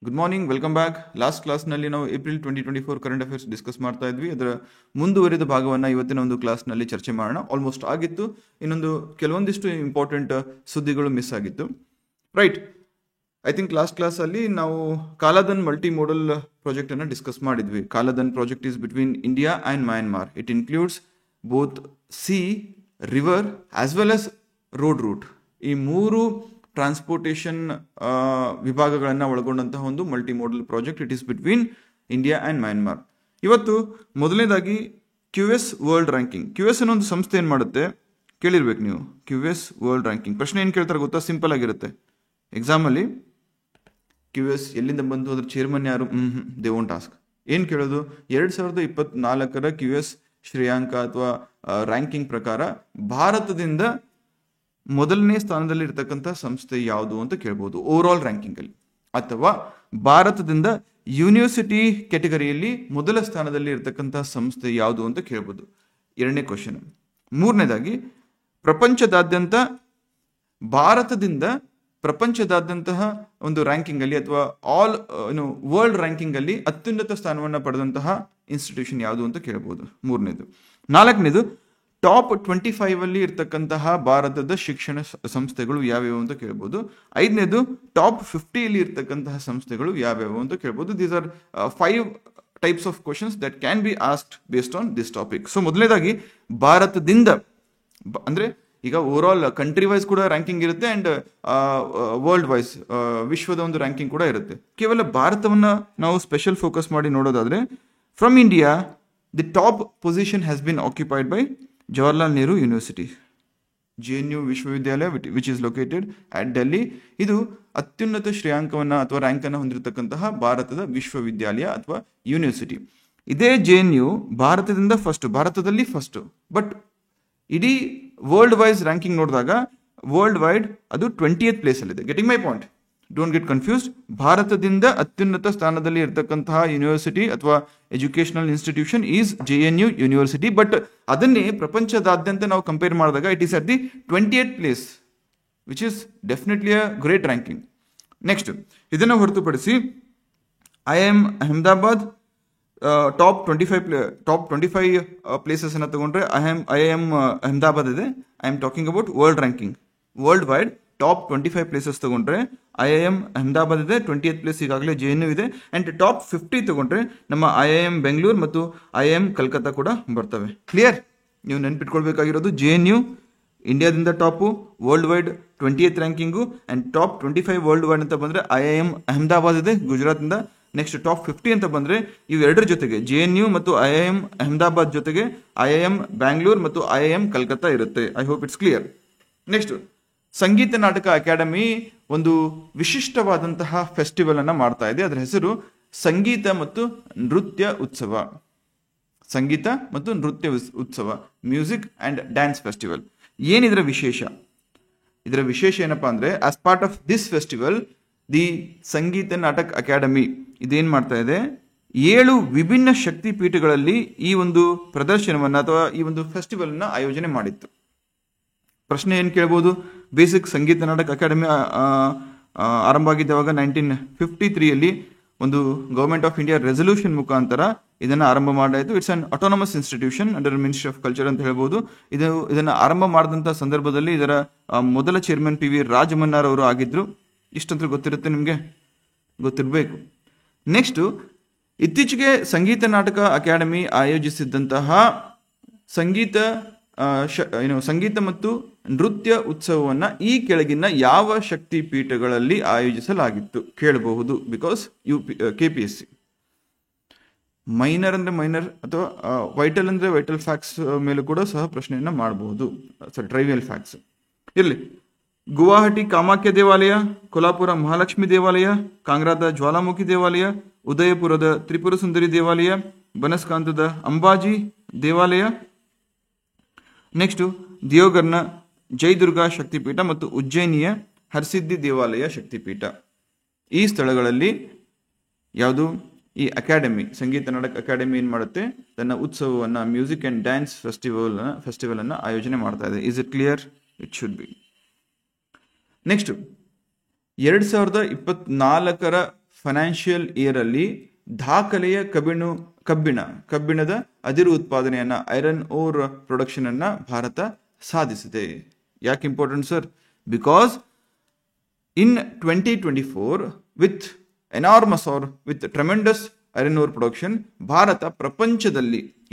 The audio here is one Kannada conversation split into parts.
Good morning, welcome back. Last ಕ್ಲಾಸ್ನಲ್ಲಿ ನಾವು ಏಪ್ರಿಲ್ 2024 ಕರೆಂಟ್ ಅಫೇರ್ಸ್ ಡಿಸ್ಕಸ್ ಮಾಡ್ತಾ ಇದ್ವಿ. ಅದರ ಮುಂದುವರಿದ ಭಾಗವನ್ನು ಇವತ್ತಿನ ಒಂದು ಕ್ಲಾಸ್ನಲ್ಲಿ ಚರ್ಚೆ ಮಾಡೋಣ. ಆಲ್ಮೋಸ್ಟ್ ಆಗಿತ್ತು, ಇನ್ನೊಂದು ಕೆಲವೊಂದಿಷ್ಟು ಇಂಪಾರ್ಟೆಂಟ್ ಸುದ್ದಿಗಳು ಮಿಸ್ ಆಗಿತ್ತು. ರೈಟ್, ಐ ಥಿಂಕ್ ಲಾಸ್ಟ್ ಕ್ಲಾಸಲ್ಲಿ ನಾವು ಕಾಲಾದನ್ ಮಲ್ಟಿ ಮೋಡಲ್ ಪ್ರಾಜೆಕ್ಟನ್ನು ಡಿಸ್ಕಸ್ ಮಾಡಿದ್ವಿ. Kaladan project is between India and Myanmar. It includes both sea, river as well as road route. ಈ ಮೂರು ಟ್ರಾನ್ಸ್ಪೋರ್ಟೇಷನ್ ವಿಭಾಗಗಳನ್ನು ಒಳಗೊಂಡಂತಹ ಒಂದು multi modal project. It is between India and Myanmar. ಇವತ್ತು ಮೊದಲನೇದಾಗಿ QS ವರ್ಲ್ಡ್ ರ್ಯಾಂಕಿಂಗ್. QS ಅನ್ನೋ ಒಂದು ಸಂಸ್ಥೆ ಏನು ಮಾಡುತ್ತೆ ಕೇಳಿರ್ಬೇಕು ನೀವು. QS ವರ್ಲ್ಡ್ ರ್ಯಾಂಕಿಂಗ್ ಪ್ರಶ್ನೆ ಏನು ಕೇಳ್ತಾರೆ ಗೊತ್ತಾ? ಸಿಂಪಲ್ ಆಗಿರುತ್ತೆ. ಎಕ್ಸಾಮಲ್ಲಿ QS ಎಲ್ಲಿಂದ ಬಂತು, ಅದ್ರ ಚೇರ್ಮನ್ ಯಾರು, ದೇ ವೋಂಟ್ ಆಸ್ಕ್. ಏನು ಕೇಳೋದು? 2024 QS ಶ್ರೇಯಾಂಕ ಅಥವಾ ರ್ಯಾಂಕಿಂಗ್ ಪ್ರಕಾರ ಭಾರತದಿಂದ ಮೊದಲನೇ ಸ್ಥಾನದಲ್ಲಿ ಇರ್ತಕ್ಕಂಥ ಸಂಸ್ಥೆ ಯಾವುದು ಅಂತ ಕೇಳ್ಬೋದು ಓವರ್ ಆಲ್ ರ್ಯಾಂಕಿಂಗ್ ಅಲ್ಲಿ. ಅಥವಾ ಭಾರತದಿಂದ ಯೂನಿವರ್ಸಿಟಿ ಕ್ಯಾಟಗರಿಯಲ್ಲಿ ಮೊದಲ ಸ್ಥಾನದಲ್ಲಿ ಇರ್ತಕ್ಕಂಥ ಸಂಸ್ಥೆ ಯಾವುದು ಅಂತ ಕೇಳ್ಬೋದು. ಎರಡನೇ ಕ್ವಶನ್. ಮೂರನೇದಾಗಿ ಪ್ರಪಂಚದಾದ್ಯಂತ ಭಾರತದಿಂದ ಪ್ರಪಂಚದಾದ್ಯಂತಹ ಒಂದು ರ್ಯಾಂಕಿಂಗ್ ಅಲ್ಲಿ ಅಥವಾ ಆಲ್ ವರ್ಲ್ಡ್ ರ್ಯಾಂಕಿಂಗ್ ಅಲ್ಲಿ ಅತ್ಯುನ್ನತ ಸ್ಥಾನವನ್ನು ಪಡೆದಂತಹ ಇನ್ಸ್ಟಿಟ್ಯೂಷನ್ ಯಾವುದು ಅಂತ ಕೇಳ್ಬೋದು. ಮೂರನೇದು. ನಾಲ್ಕನೇದು ಟಾಪ್ 25 ಅಲ್ಲಿ ಇರ್ತಕ್ಕಂತಹ ಭಾರತದ ಶಿಕ್ಷಣ ಸಂಸ್ಥೆಗಳು ಯಾವ್ಯಾವು ಅಂತ ಕೇಳ್ಬೋದು. ಐದನೇದು ಟಾಪ್ 50 ಅಲ್ಲಿ ಇರ್ತಕ್ಕಂತಹ ಸಂಸ್ಥೆಗಳು ಯಾವ್ಯಾವು ಅಂತ ಕೇಳ್ಬೋದು. These are 5 types of questions that can be asked based on this topic. So ಮೊದಲನೇದಾಗಿ ಭಾರತದಿಂದ, ಅಂದ್ರೆ ಈಗ ಓವರ್ ಆಲ್ ಕಂಟ್ರಿ ವೈಸ್ ಕೂಡ ರ್ಯಾಂಕಿಂಗ್ ಇರುತ್ತೆ ಅಂಡ್ ವರ್ಲ್ಡ್ ವೈಸ್ ವಿಶ್ವದ ಒಂದು ರ್ಯಾಂಕಿಂಗ್ ಕೂಡ ಇರುತ್ತೆ. ಕೇವಲ ಭಾರತವನ್ನ ನಾವು ಸ್ಪೆಷಲ್ ಫೋಕಸ್ ಮಾಡಿ ನೋಡೋದಾದ್ರೆ, from India the top position has been occupied by Jawaharlal Nehru university, JNU ವಿಶ್ವವಿದ್ಯಾಲಯ which is located at Delhi. ಇದು ಅತ್ಯುನ್ನತ ಶ್ರೇಯಾಂಕವನ್ನು ಅಥವಾ ರ್ಯಾಂಕನ್ನು ಹೊಂದಿರತಕ್ಕಂತಹ ಭಾರತದ ವಿಶ್ವವಿದ್ಯಾಲಯ ಅಥವಾ ಯೂನಿವರ್ಸಿಟಿ. ಇದೇ JNU ಭಾರತದಲ್ಲಿ ಫಸ್ಟ್, ಬಟ್ ಇಡೀ ವರ್ಲ್ಡ್ ವೈಸ್ ರ್ಯಾಂಕಿಂಗ್ ನೋಡಿದಾಗ ವರ್ಲ್ಡ್ ವೈಡ್ ಅದು 20th ಪ್ಲೇಸಲ್ಲಿದೆ. Getting my point? Don't get confused. ಭಾರತದಿಂದ ಅತ್ಯುನ್ನತ ಸ್ಥಾನದಲ್ಲಿ ಇರತಕ್ಕಂತಹ ಯೂನಿವರ್ಸಿಟಿ ಅಥವಾ educational institution is JNU university. But ಅದನ್ನೇ ಪ್ರಪಂಚದಾದ್ಯಂತ ನಾವು ಕಂಪೇರ್ ಮಾಡಿದಾಗ it is at the 20th place, which is definitely a great ranking. Next, ಇದನ್ನು ಹೊರತುಪಡಿಸಿ IIM ಅಹಮದಾಬಾದ್ ಟಾಪ್ 25 ಪ್ಲೇಸಸ್ ಅನ್ನು ತಗೊಂಡ್ರೆ IIM ಅಹಮದಾಬಾದ್ ಇದೆ. I am talking about world ranking. World wide top 25 places ತಗೊಂಡ್ರೆ IIM ಅಹಮದಾಬಾದ್ ಇದೆ, 20th ಪ್ಲೇಸ್ ಈಗಾಗಲೇ JNU ಇದೆ. ಅಂಡ್ ಟಾಪ್ 50 ತಗೊಂಡ್ರೆ ನಮ್ಮ IIM ಬೆಂಗಳೂರು ಮತ್ತು IIM ಕಲ್ಕತ್ತಾ ಕೂಡ ಬರ್ತವೆ. ಕ್ಲಿಯರ್? ನೀವು ನೆನ್ಪಿಟ್ಕೊಳ್ಬೇಕಾಗಿರೋದು JNU ಇಂಡಿಯಾದಿಂದ top, world wide 20th ranking, and top 25 world wide ಅಂತ ಬಂದ್ರೆ IIM ಅಹಮದಾಬಾದ್ ಇದೆ ಗುಜರಾತ್ನಿಂದ. ನೆಕ್ಸ್ಟ್ ಟಾಪ್ 50 ಅಂತ ಬಂದ್ರೆ ಇವೆರಡರ ಜೊತೆಗೆ JNU ಮತ್ತು IIM ಅಹಮದಾಬಾದ್ ಜೊತೆಗೆ IIM ಬ್ಯಾಂಗ್ಳೂರ್ ಮತ್ತು IIM ಕಲ್ಕತ್ತಾ ಇರುತ್ತೆ. I hope it's clear. Next, Sangeet Natak Akademi ಒಂದು ವಿಶಿಷ್ಟವಾದಂತಹ ಫೆಸ್ಟಿವಲ್ ಅನ್ನ ಮಾಡ್ತಾ ಇದೆ. ಅದರ ಹೆಸರು ಸಂಗೀತ ಮತ್ತು ನೃತ್ಯ ಉತ್ಸವ. ಸಂಗೀತ ಮತ್ತು ನೃತ್ಯ ಉತ್ಸವ, ಮ್ಯೂಸಿಕ್ ಅಂಡ್ ಡ್ಯಾನ್ಸ್ ಫೆಸ್ಟಿವಲ್. ಏನಿದರ ವಿಶೇಷ? ಇದರ ವಿಶೇಷ ಏನಪ್ಪಾ ಅಂದ್ರೆ, as part of this festival the Sangeet Natak Akademi ಇದೇನ್ ಮಾಡ್ತಾ ಇದೆ, 7 ವಿಭಿನ್ನ ಶಕ್ತಿ ಪೀಠಗಳಲ್ಲಿ ಈ ಒಂದು ಪ್ರದರ್ಶನವನ್ನ ಅಥವಾ ಈ ಒಂದು ಫೆಸ್ಟಿವಲ್ ಅನ್ನ ಆಯೋಜನೆ ಮಾಡಿತ್ತು. ಪ್ರಶ್ನೆ ಏನು ಕೇಳ್ಬೋದು? ಬೇಸಿಕ್ ಸಂಗೀತ ನಾಟಕ ಅಕಾಡೆಮಿ ಆರಂಭ ಆಗಿದ್ದವಾಗ 1953 ಒಂದು ಗವರ್ಮೆಂಟ್ ಆಫ್ ಇಂಡಿಯಾ ರೆಸಲ್ಯೂಷನ್ ಮುಖಾಂತರ ಇದನ್ನು ಆರಂಭ ಮಾಡಾಯಿತು. It's an autonomous institution under ministry of culture ಅಂತ ಹೇಳ್ಬೋದು. ಇದನ್ನು ಆರಂಭ ಮಾಡಿದಂಥ ಸಂದರ್ಭದಲ್ಲಿ ಇದರ ಮೊದಲ ಚೇರ್ಮನ್ PV ರಾಜಮನ್ನಾರ್ ಅವರು ಆಗಿದ್ರು. ಇಷ್ಟಂತೂ ಗೊತ್ತಿರುತ್ತೆ, ನಿಮಗೆ ಗೊತ್ತಿರಬೇಕು. ನೆಕ್ಸ್ಟ್, ಇತ್ತೀಚೆಗೆ ಸಂಗೀತ ನಾಟಕ ಅಕಾಡೆಮಿ ಆಯೋಜಿಸಿದ್ದಂತಹ ಸಂಗೀತ ಮತ್ತು ನೃತ್ಯ ಉತ್ಸವವನ್ನು ಈ ಕೆಳಗಿನ ಯಾವ ಶಕ್ತಿ ಪೀಠಗಳಲ್ಲಿ ಆಯೋಜಿಸಲಾಗಿತ್ತು ಕೇಳಬಹುದು. ಬಿಕಾಸ್ KPSC ಮೈನರ್ ಅಂದ್ರೆ ಮೈನರ್ ಅಥವಾ ವೈಟಲ್ ಅಂದ್ರೆ ವೈಟಲ್ ಫ್ಯಾಕ್ಟ್ಸ್ ಮೇಲೂ ಕೂಡ ಸಹ ಪ್ರಶ್ನೆಯನ್ನ ಮಾಡಬಹುದು. ಟ್ರೈವಿಯಲ್ ಫ್ಯಾಕ್ಟ್ಸ್ ಇರಲಿ. ಗುವಾಹಟಿ ಕಾಮಾಖ್ಯ ದೇವಾಲಯ, ಕೊಲ್ಹಾಪುರ ಮಹಾಲಕ್ಷ್ಮಿ ದೇವಾಲಯ, ಕಾಂಗ್ರಾದ ಜ್ವಾಲಾಮುಖಿ ದೇವಾಲಯ, ಉದಯಪುರದ ತ್ರಿಪುರ ಸುಂದರಿ ದೇವಾಲಯ, ಬನಸ್ಕಾಂತದ ಅಂಬಾಜಿ ದೇವಾಲಯ, ನೆಕ್ಸ್ಟ್ ದಿಯೋಗರ್ನ ಜೈದುರ್ಗಾ ಶಕ್ತಿಪೀಠ ಮತ್ತು ಉಜ್ಜಯಿನಿಯ ಹರ್ಸಿದ್ಧಿ ದೇವಾಲಯ ಶಕ್ತಿಪೀಠ. ಈ ಸ್ಥಳಗಳಲ್ಲಿ ಯಾವುದು ಈ ಅಕಾಡೆಮಿ, ಸಂಗೀತ ನಾಟಕ ಅಕಾಡೆಮಿ ಏನು ಮಾಡುತ್ತೆ, ತನ್ನ ಉತ್ಸವವನ್ನು, ಮ್ಯೂಸಿಕ್ ಅಂಡ್ ಡ್ಯಾನ್ಸ್ ಫೆಸ್ಟಿವಲ್ ಅನ್ನು ಆಯೋಜನೆ ಮಾಡ್ತಾ ಇದೆ. Is it clear? It should be. Next, 2024 financial year ಅಲ್ಲಿ ದಾಖಲೆಯ ಕಬ್ಬಿಣದ ಅದಿರು ಉತ್ಪಾದನೆಯನ್ನ ಐರನ್ ಓರ್ ಪ್ರೊಡಕ್ಷನ್ ಅನ್ನ ಭಾರತ ಸಾಧಿಸಿದೆ. ಯಾಕೆ important sir? Because in 2024 with enormous or with tremendous iron ore production, ಭಾರತ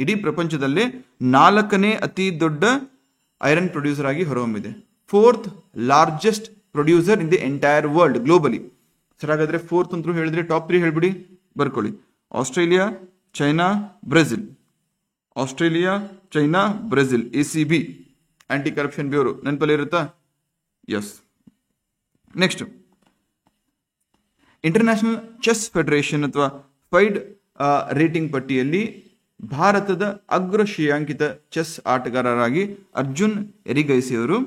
ಇಡೀ ಪ್ರಪಂಚದಲ್ಲೇ 4ನೇ ಅತಿ ದೊಡ್ಡ ಐರನ್ ಪ್ರೊಡ್ಯೂಸರ್ ಆಗಿ ಹೊರಹೊಮ್ಮಿದೆ. 4th largest producer in the entire world globally. Sir ಹಾಗಾದ್ರೆ 4th ಅಂತೂ ಹೇಳಿದ್ರೆ ಟಾಪ್ 3 ಹೇಳ್ಬಿಡಿ, ಬರ್ಕೊಳ್ಳಿ. Australia, China, Brazil. Australia, China, Brazil. ACB, anti corruption bureau, ನೆನಪಲ್ಲಿ ಇರುತ್ತಾ? Yes. Next, international chess federation ಅಥವಾ ಫೈಡ್ ರೇಟಿಂಗ್ ಪಟ್ಟಿಯಲ್ಲಿ ಭಾರತದ ಅಗ್ರ ಶ್ರೇಯಾಂಕಿತ ಚೆಸ್ ಆಟಗಾರರಾಗಿ ಅರ್ಜುನ್ ಎರಿಗೈಸಿ ಅವರು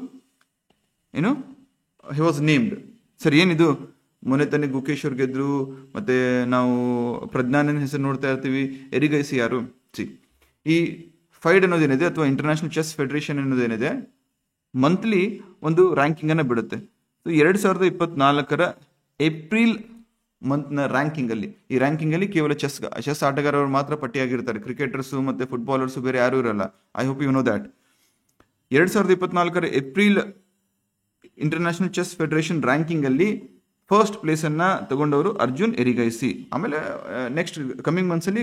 ಹಿ ವಾಸ್ ನೇಮ್ಡ್. ಸರ್ ಏನಿದು? ಮೊನ್ನೆ ತಾನೇ ಗುಕೇಶ್ವರ್ ಗೆದ್ರು, ಮತ್ತೆ ನಾವು ಪ್ರಜ್ಞಾನನ ಹೆಸರು ನೋಡ್ತಾ ಇರ್ತೀವಿ. ಎರಿಗೈಸಿ ಯಾರು? ಈ ಫೈಡ್ ಅನ್ನೋದೇನಿದೆ ಅಥವಾ ಇಂಟರ್ನ್ಯಾಷನಲ್ ಚೆಸ್ ಫೆಡರೇಷನ್ ಅನ್ನೋದೇನಿದೆ, ಮಂತ್ಲಿ ಒಂದು ರ್ಯಾಂಕಿಂಗ್ ಅನ್ನ ಬಿಡುತ್ತೆ. 2024 ಏಪ್ರಿಲ್ ಮಂತ್ನ ರ್ಯಾಂಕಿಂಗ್ ಅಲ್ಲಿ, ಈ ರ್ಯಾಂಕಿಂಗ್ ಅಲ್ಲಿ ಕೇವಲ ಚೆಸ್ ಆಟಗಾರರು ಮಾತ್ರ ಪಟ್ಟಿಯಾಗಿರ್ತಾರೆ. ಕ್ರಿಕೆಟರ್ಸು ಮತ್ತೆ ಫುಟ್ಬಾಲರ್ಸು ಬೇರೆ ಯಾರು ಇರಲ್ಲ. I hope you know that. 2024 April international chess federation ranking ಅಲ್ಲಿ ಫಸ್ಟ್ ಪ್ಲೇಸ್ ಅನ್ನ ತಗೊಂಡವರು ಅರ್ಜುನ್ ಎರಿಗೈಸಿ. ಆಮೇಲೆ ನೆಕ್ಸ್ಟ್ ಕಮಿಂಗ್ ಮಂತ್ಸ್ ಅಲ್ಲಿ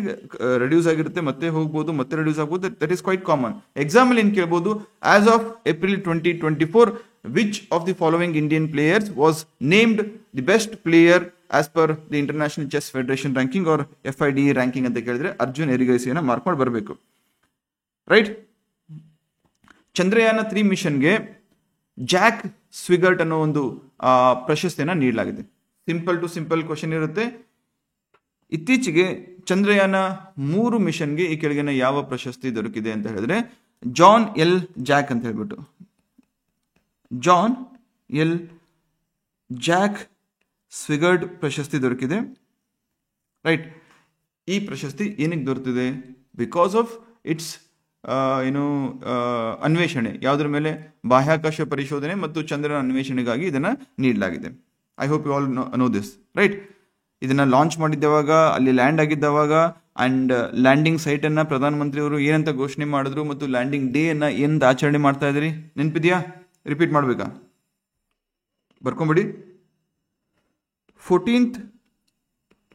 ರೆಡ್ಯೂಸ್ ಆಗಿರುತ್ತೆ, ಮತ್ತೆ ಹೋಗ್ಬೋದು, ಮತ್ತೆ ರೆಡ್ಯೂಸ್ ಆಗ್ಬೋದು. That is quite common. Example ಏನ್ ಕೇಳ್ಬೋದು? As of April 2024, which of the following Indian players was named the best player as per the International Chess Federation ranking or FIDE ranking ಅಂತ ಕೇಳಿದ್ರೆ ಅರ್ಜುನ್ ಎರಿಗೈಸಿಯನ್ನ ಮಾರ್ಕ್ ಮಾಡಿ ಬರಬೇಕು. ರೈಟ್. ಚಂದ್ರಯಾನ 3 ಮಿಷನ್ಗೆ ಜಾಕ್ ಸ್ವಿಗರ್ಟ್ ಅನ್ನೋ ಒಂದು ಪ್ರಶಸ್ತಿಯನ್ನ ನೀಡಲಾಗಿದೆ. ಸಿಂಪಲ್ ಕ್ವಶನ್ ಇರುತ್ತೆ. ಇತ್ತೀಚೆಗೆ ಚಂದ್ರಯಾನ 3 ಮಿಷನ್ಗೆ ಈ ಕೆಳಗಿನ ಯಾವ ಪ್ರಶಸ್ತಿ ದೊರಕಿದೆ ಅಂತ ಹೇಳಿದ್ರೆ ಜಾನ್ ಎಲ್ ಜಾಕ್ ಅಂತ ಹೇಳ್ಬಿಟ್ಟು, ಜಾನ್ ಎಲ್ ಜಾಕ್ ಸ್ವಿಗರ್ಡ್ ಪ್ರಶಸ್ತಿ ದೊರಕಿದೆ. ರೈಟ್. ಈ ಪ್ರಶಸ್ತಿ ಏನಕ್ಕೆ ದೊರೆತಿದೆ? ಬಿಕಾಸ್ ಆಫ್ ಇಟ್ಸ್ ಅನ್ವೇಷಣೆ. ಯಾವುದ್ರ ಮೇಲೆ? ಬಾಹ್ಯಾಕಾಶ ಪರಿಶೋಧನೆ ಮತ್ತು ಚಂದ್ರನ ಅನ್ವೇಷಣೆಗಾಗಿ ಇದನ್ನ ನೀಡಲಾಗಿದೆ. I hope you all know this. Right. ಇದನ್ನ ಲಾಂಚ್ ಮಾಡಿದ್ದವಾಗ, ಅಲ್ಲಿ ಲ್ಯಾಂಡ್ ಆಗಿದ್ದವಾಗ, ಅಂಡ್ ಲ್ಯಾಂಡಿಂಗ್ ಸೈಟ್ ಅನ್ನ ಪ್ರಧಾನಮಂತ್ರಿ ಅವರು ಏನಂತ ಘೋಷಣೆ ಮಾಡಿದ್ರು ಮತ್ತು ಲ್ಯಾಂಡಿಂಗ್ ಡೇ ಅನ್ನ ಏನಂತ ಆಚರಣೆ ಮಾಡ್ತಾ ಇದ್ರಿ? ನೆನಪಿದ್ಯಾ? ರಿಪೀಟ್ ಮಾಡ್ಬೇಕಾ? ಬರ್ಕೊಂಬಿಡಿ. 14th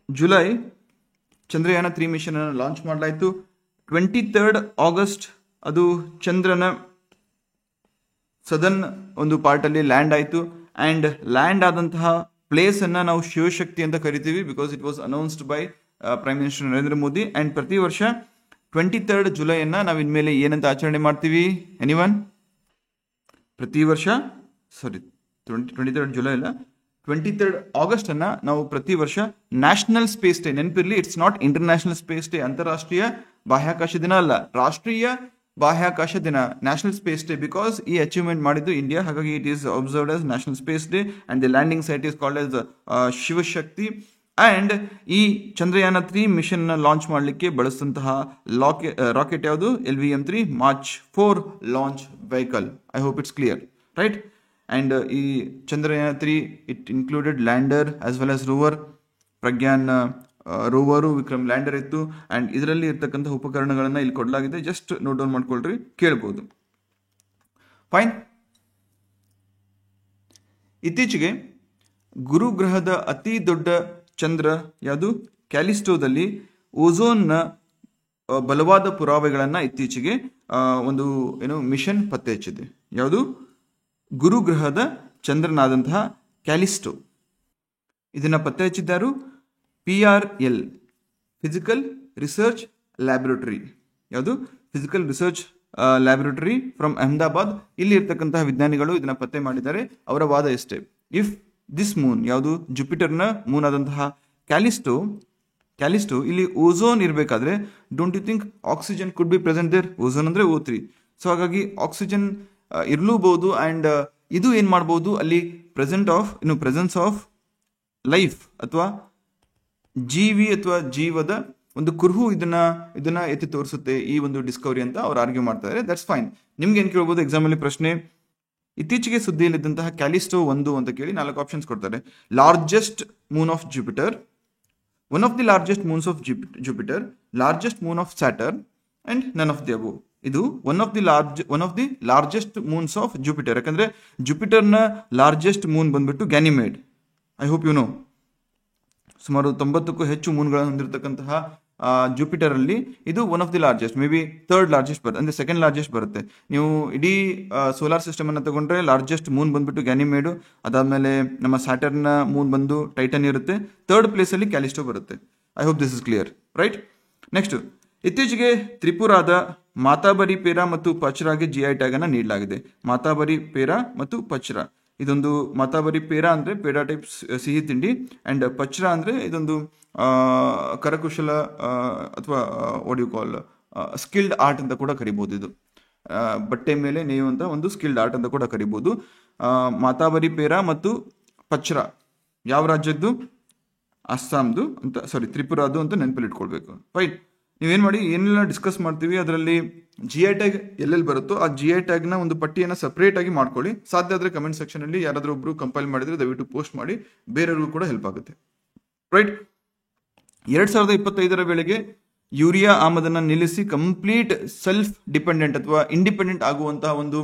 ಜುಲೈ ಚಂದ್ರಯಾನ 3 ಮಿಷನ್ ಅನ್ನು ಲಾಂಚ್ ಮಾಡಲಾಯಿತು. 23rd ಆಗಸ್ಟ್ ಅದು ಚಂದ್ರನ ಸದರ್ನ್ ಒಂದು ಪಾರ್ಟ್ ಅಲ್ಲಿ ಲ್ಯಾಂಡ್ ಆಯಿತು. ಅಂಡ್ ಲ್ಯಾಂಡ್ ಆದಂತಹ ಪ್ಲೇಸ್ ಅನ್ನ ನಾವು ಶಿವಶಕ್ತಿ ಅಂತ ಕರಿತೀವಿ, because it was announced by prime minister Narendra Modi. And ಪ್ರತಿ ವರ್ಷ 23rd ಜುಲೈಯನ್ನ ನಾವು ಇನ್ಮೇಲೆ ಏನಂತ ಆಚರಣೆ ಮಾಡ್ತೀವಿ? ಎನಿವನ್? ಪ್ರತಿ ವರ್ಷ 23rd ಜುಲೈ ಅಲ್ಲ, 23rd ಆಗಸ್ಟ್ ಅನ್ನ ನಾವು ಪ್ರತಿ ವರ್ಷ ನ್ಯಾಷನಲ್ ಸ್ಪೇಸ್ ಡೇ. ನೆನಪಿರ್ಲಿ, it's not international space day, ಅಂತಾರಾಷ್ಟ್ರೀಯ ಬಾಹ್ಯಾಕಾಶ ದಿನ ಅಲ್ಲ, ರಾಷ್ಟ್ರೀಯ ಬಾಹ್ಯಾಕಾಶ ದಿನ, ನ್ಯಾಷನಲ್ ಸ್ಪೇಸ್ ಡೇ. ಬಿಕಾಸ್ ಈ ಅಚೀವ್ಮೆಂಟ್ ಮಾಡಿದ್ದು ಇಂಡಿಯಾ, ಹಾಗಾಗಿ it is observed as national space day. And the landing site is called as Shivshakti. And ಈ ಚಂದ್ರಯಾನ 3 ಮಿಷನ್ ನ ಲಾಂಚ್ ಮಾಡಲಿಕ್ಕೆ ಬಳಸಿದಂತಹ ರಾಕೆಟ್ ಯಾವುದು? LVM-3 March 4 launch vehicle. I hope it's clear. Right. And ಈ Chandrayaan 3 it included lander as well as rover. Pragyan rover, Vikram lander ಇತ್ತು. ಅಂಡ್ ಇದರಲ್ಲಿ ಇರ್ತಕ್ಕಂಥ ಉಪಕರಣಗಳನ್ನ ಇಲ್ಲಿ ಕೊಡಲಾಗಿದೆ. ಜಸ್ಟ್ ನೋಟ್ ಡೌನ್ ಮಾಡ್ಕೊಳ್ರಿ, ಕೇಳ್ಬೋದು. ಫೈನ್. ಇತ್ತೀಚೆಗೆ ಗುರುಗ್ರಹದ ಅತಿ ದೊಡ್ಡ ಚಂದ್ರ ಯಾವುದು? ಕ್ಯಾಲಿಸ್ಟೋದಲ್ಲಿ ಓಝೋನ್ನ ಬಲವಾದ ಪುರಾವೆಗಳನ್ನ ಇತ್ತೀಚೆಗೆ ಒಂದು ಮಿಷನ್ ಪತ್ತೆ ಹಚ್ಚಿದೆ. ಯಾವುದು? ಗುರುಗ್ರಹದ ಚಂದ್ರನಾದಂತಹ ಕ್ಯಾಲಿಸ್ಟೋ. ಇದನ್ನ ಪತ್ತೆ ಹಚ್ಚಿದ್ದಾರು PRL, ಫಿಸಿಕಲ್ ರಿಸರ್ಚ್ ಲ್ಯಾಬೊರೇಟರಿ. ಯಾವುದು? Physical research laboratory from Ahmedabad. ಇಲ್ಲಿ ಇರ್ತಕ್ಕಂತಹ ವಿಜ್ಞಾನಿಗಳು ಇದನ್ನ ಪತ್ತೆ ಮಾಡಿದ್ದಾರೆ. ಅವರ ವಾದ ಎಷ್ಟೇ? ಇಫ್ ದಿಸ್ ಮೂನ್, ಯಾವುದು ಜುಪಿಟರ್ನ ಮೂನ್ ಆದಂತಹ ಕ್ಯಾಲಿಸ್ಟೋ ಇಲ್ಲಿ ಓಝೋನ್ ಇರಬೇಕಾದ್ರೆ, don't you think oxygen could be present there? Ozone ಅಂದ್ರೆ O3. ಸೊ ಹಾಗಾಗಿ ಆಕ್ಸಿಜನ್ ಇರ್ಲೂಬಹುದು. ಅಂಡ್ ಇದು ಏನ್ ಮಾಡಬಹುದು? ಅಲ್ಲಿ ಪ್ರೆಸೆನ್ಸ್ ಆಫ್ ಲೈಫ್ ಅಥವಾ ಜೀವಿ ಅಥವಾ ಜೀವದ ಒಂದು ಕುರುಹು ಇದನ್ನ ಎತ್ತಿ ತೋರಿಸುತ್ತೆ ಈ ಒಂದು ಡಿಸ್ಕವರಿ ಅಂತ ಅವ್ರು ಆರ್ಗ್ಯೂ ಮಾಡ್ತಾ ಇದ್ದಾರೆ. That's fine. ನಿಮ್ಗೆ ಏನ್ ಕೇಳ್ಬೋದು ಎಕ್ಸಾಮ್ ಅಲ್ಲಿ ಪ್ರಶ್ನೆ? ಇತ್ತೀಚೆಗೆ ಸುದ್ದಿಯಲ್ಲಿದ್ದಂತಹ ಕ್ಯಾಲಿಸ್ಟೋ 1 ಅಂತ ಕೇಳಿ 4 ಆಪ್ಷನ್ಸ್ ಕೊಡ್ತಾರೆ. Largest moon of Jupiter, one of the largest moons of Jupiter, largest moon of Saturn and none of the above. ಇದು one of the largest moons of Jupiter. ಯಾಕಂದ್ರೆ ಜುಪಿಟರ್ನ ಲಾರ್ಜೆಸ್ಟ್ ಮೂನ್ ಬಂದ್ಬಿಟ್ಟು Ganymede. I hope you know. ಸುಮಾರು 90ಕ್ಕೂ ಹೆಚ್ಚು ಮೂನ್ಗಳನ್ನು ಹೊಂದಿರತಕ್ಕಂತಹ ಜುಪಿಟರ್ ಅಲ್ಲಿ ಇದು one of the largest, maybe third largest ಬರುತ್ತೆ, ಅಂದ್ರೆ ಸೆಕೆಂಡ್ ಲಾರ್ಜೆಸ್ಟ್ ಬರುತ್ತೆ. ನೀವು ಇಡೀ ಸೋಲಾರ್ ಸಿಸ್ಟಮ್ ಅನ್ನು ತಗೊಂಡ್ರೆ ಲಾರ್ಜೆಸ್ಟ್ ಮೂನ್ ಬಂದ್ಬಿಟ್ಟು ಗ್ಯಾನಿಮೇಡು, ಅದಾದ್ಮೇಲೆ ನಮ್ಮ ಸ್ಯಾಟರ್ನ್ ಮೂನ್ ಬಂದು ಟೈಟನ್ ಇರುತ್ತೆ, ಥರ್ಡ್ ಪ್ಲೇಸ್ ಅಲ್ಲಿ ಕ್ಯಾಲಿಸ್ಟೋ ಬರುತ್ತೆ. I hope this is clear, right? Next, ಇತ್ತೀಚೆಗೆ ತ್ರಿಪುರಾದ ಮಾತಾಬರಿ ಪೇರಾ ಮತ್ತು ಪಚ್ರಾಗೆ GI ಟ್ಯಾಗ್ ಅನ್ನು ನೀಡಲಾಗಿದೆ. ಮಾತಾಬರಿ ಪೇರಾ ಮತ್ತು ಪಚ್ರಾ, ಇದೊಂದು ಮಾತಾಬರಿ ಪೇರಾ ಅಂದ್ರೆ ಪೇಡಾ ಟೈಪ್ ಸಿಹಿ ತಿಂಡಿ, ಅಂಡ್ ಪಚ್ರಾ ಅಂದ್ರೆ ಇದೊಂದು ಕರಕುಶಲ ಅಥವಾ what you call skilled art ಅಂತ ಕೂಡ ಕರಿಬಹುದು. ಇದು ಬಟ್ಟೆ ಮೇಲೆ ನೇಯುವಂತ ಒಂದು ಸ್ಕಿಲ್ಡ್ ಆರ್ಟ್ ಅಂತ ಕೂಡ ಕರಿಬಹುದು. ಮಾತಾಬರಿ ಪೇರಾ ಮತ್ತು ಪಚ್ರಾ ಯಾವ ರಾಜ್ಯದ್ದು? ಅಸ್ಸಾಂದು ಅಂತ, ಸಾರಿ ತ್ರಿಪುರಾದು ಅಂತ ನೆನಪಲ್ಲಿ ಇಟ್ಕೊಳ್ಬೇಕು, ರೈಟ್? ನೀವೇನ್ ಮಾಡಿ, ಏನೆಲ್ಲ ಡಿಸ್ಕಸ್ ಮಾಡ್ತೀವಿ ಅದರಲ್ಲಿ GI ಟ್ಯಾಗ್ ಎಲ್ಲೆಲ್ಲಿ ಬರುತ್ತೋ ಆ GI ಟ್ಯಾಗ್ನ ಒಂದು ಪಟ್ಟಿಯನ್ನು ಸಪ್ರೇಟ್ ಆಗಿ ಮಾಡ್ಕೊಳ್ಳಿ. ಸಾಧ್ಯ ಆದರೆ ಕಮೆಂಟ್ ಸೆಕ್ಷನ್ ಅಲ್ಲಿ ಯಾರಾದರೂ ಒಬ್ರು ಕಂಪೈಲ್ ಮಾಡಿದ್ರೆ ದಯವಿಟ್ಟು ಪೋಸ್ಟ್ ಮಾಡಿ, ಬೇರೆಯವ್ರಿಗೂ ಕೂಡ ಹೆಲ್ಪ್ ಆಗುತ್ತೆ, ರೈಟ್? 2025 ವೇಳೆಗೆ ಯೂರಿಯಾ ಆಮದನ್ನ ನಿಲ್ಲಿಸಿ ಕಂಪ್ಲೀಟ್ ಸೆಲ್ಫ್ ಡಿಪೆಂಡೆಂಟ್ ಅಥವಾ ಇಂಡಿಪೆಂಡೆಂಟ್ ಆಗುವಂತಹ ಒಂದು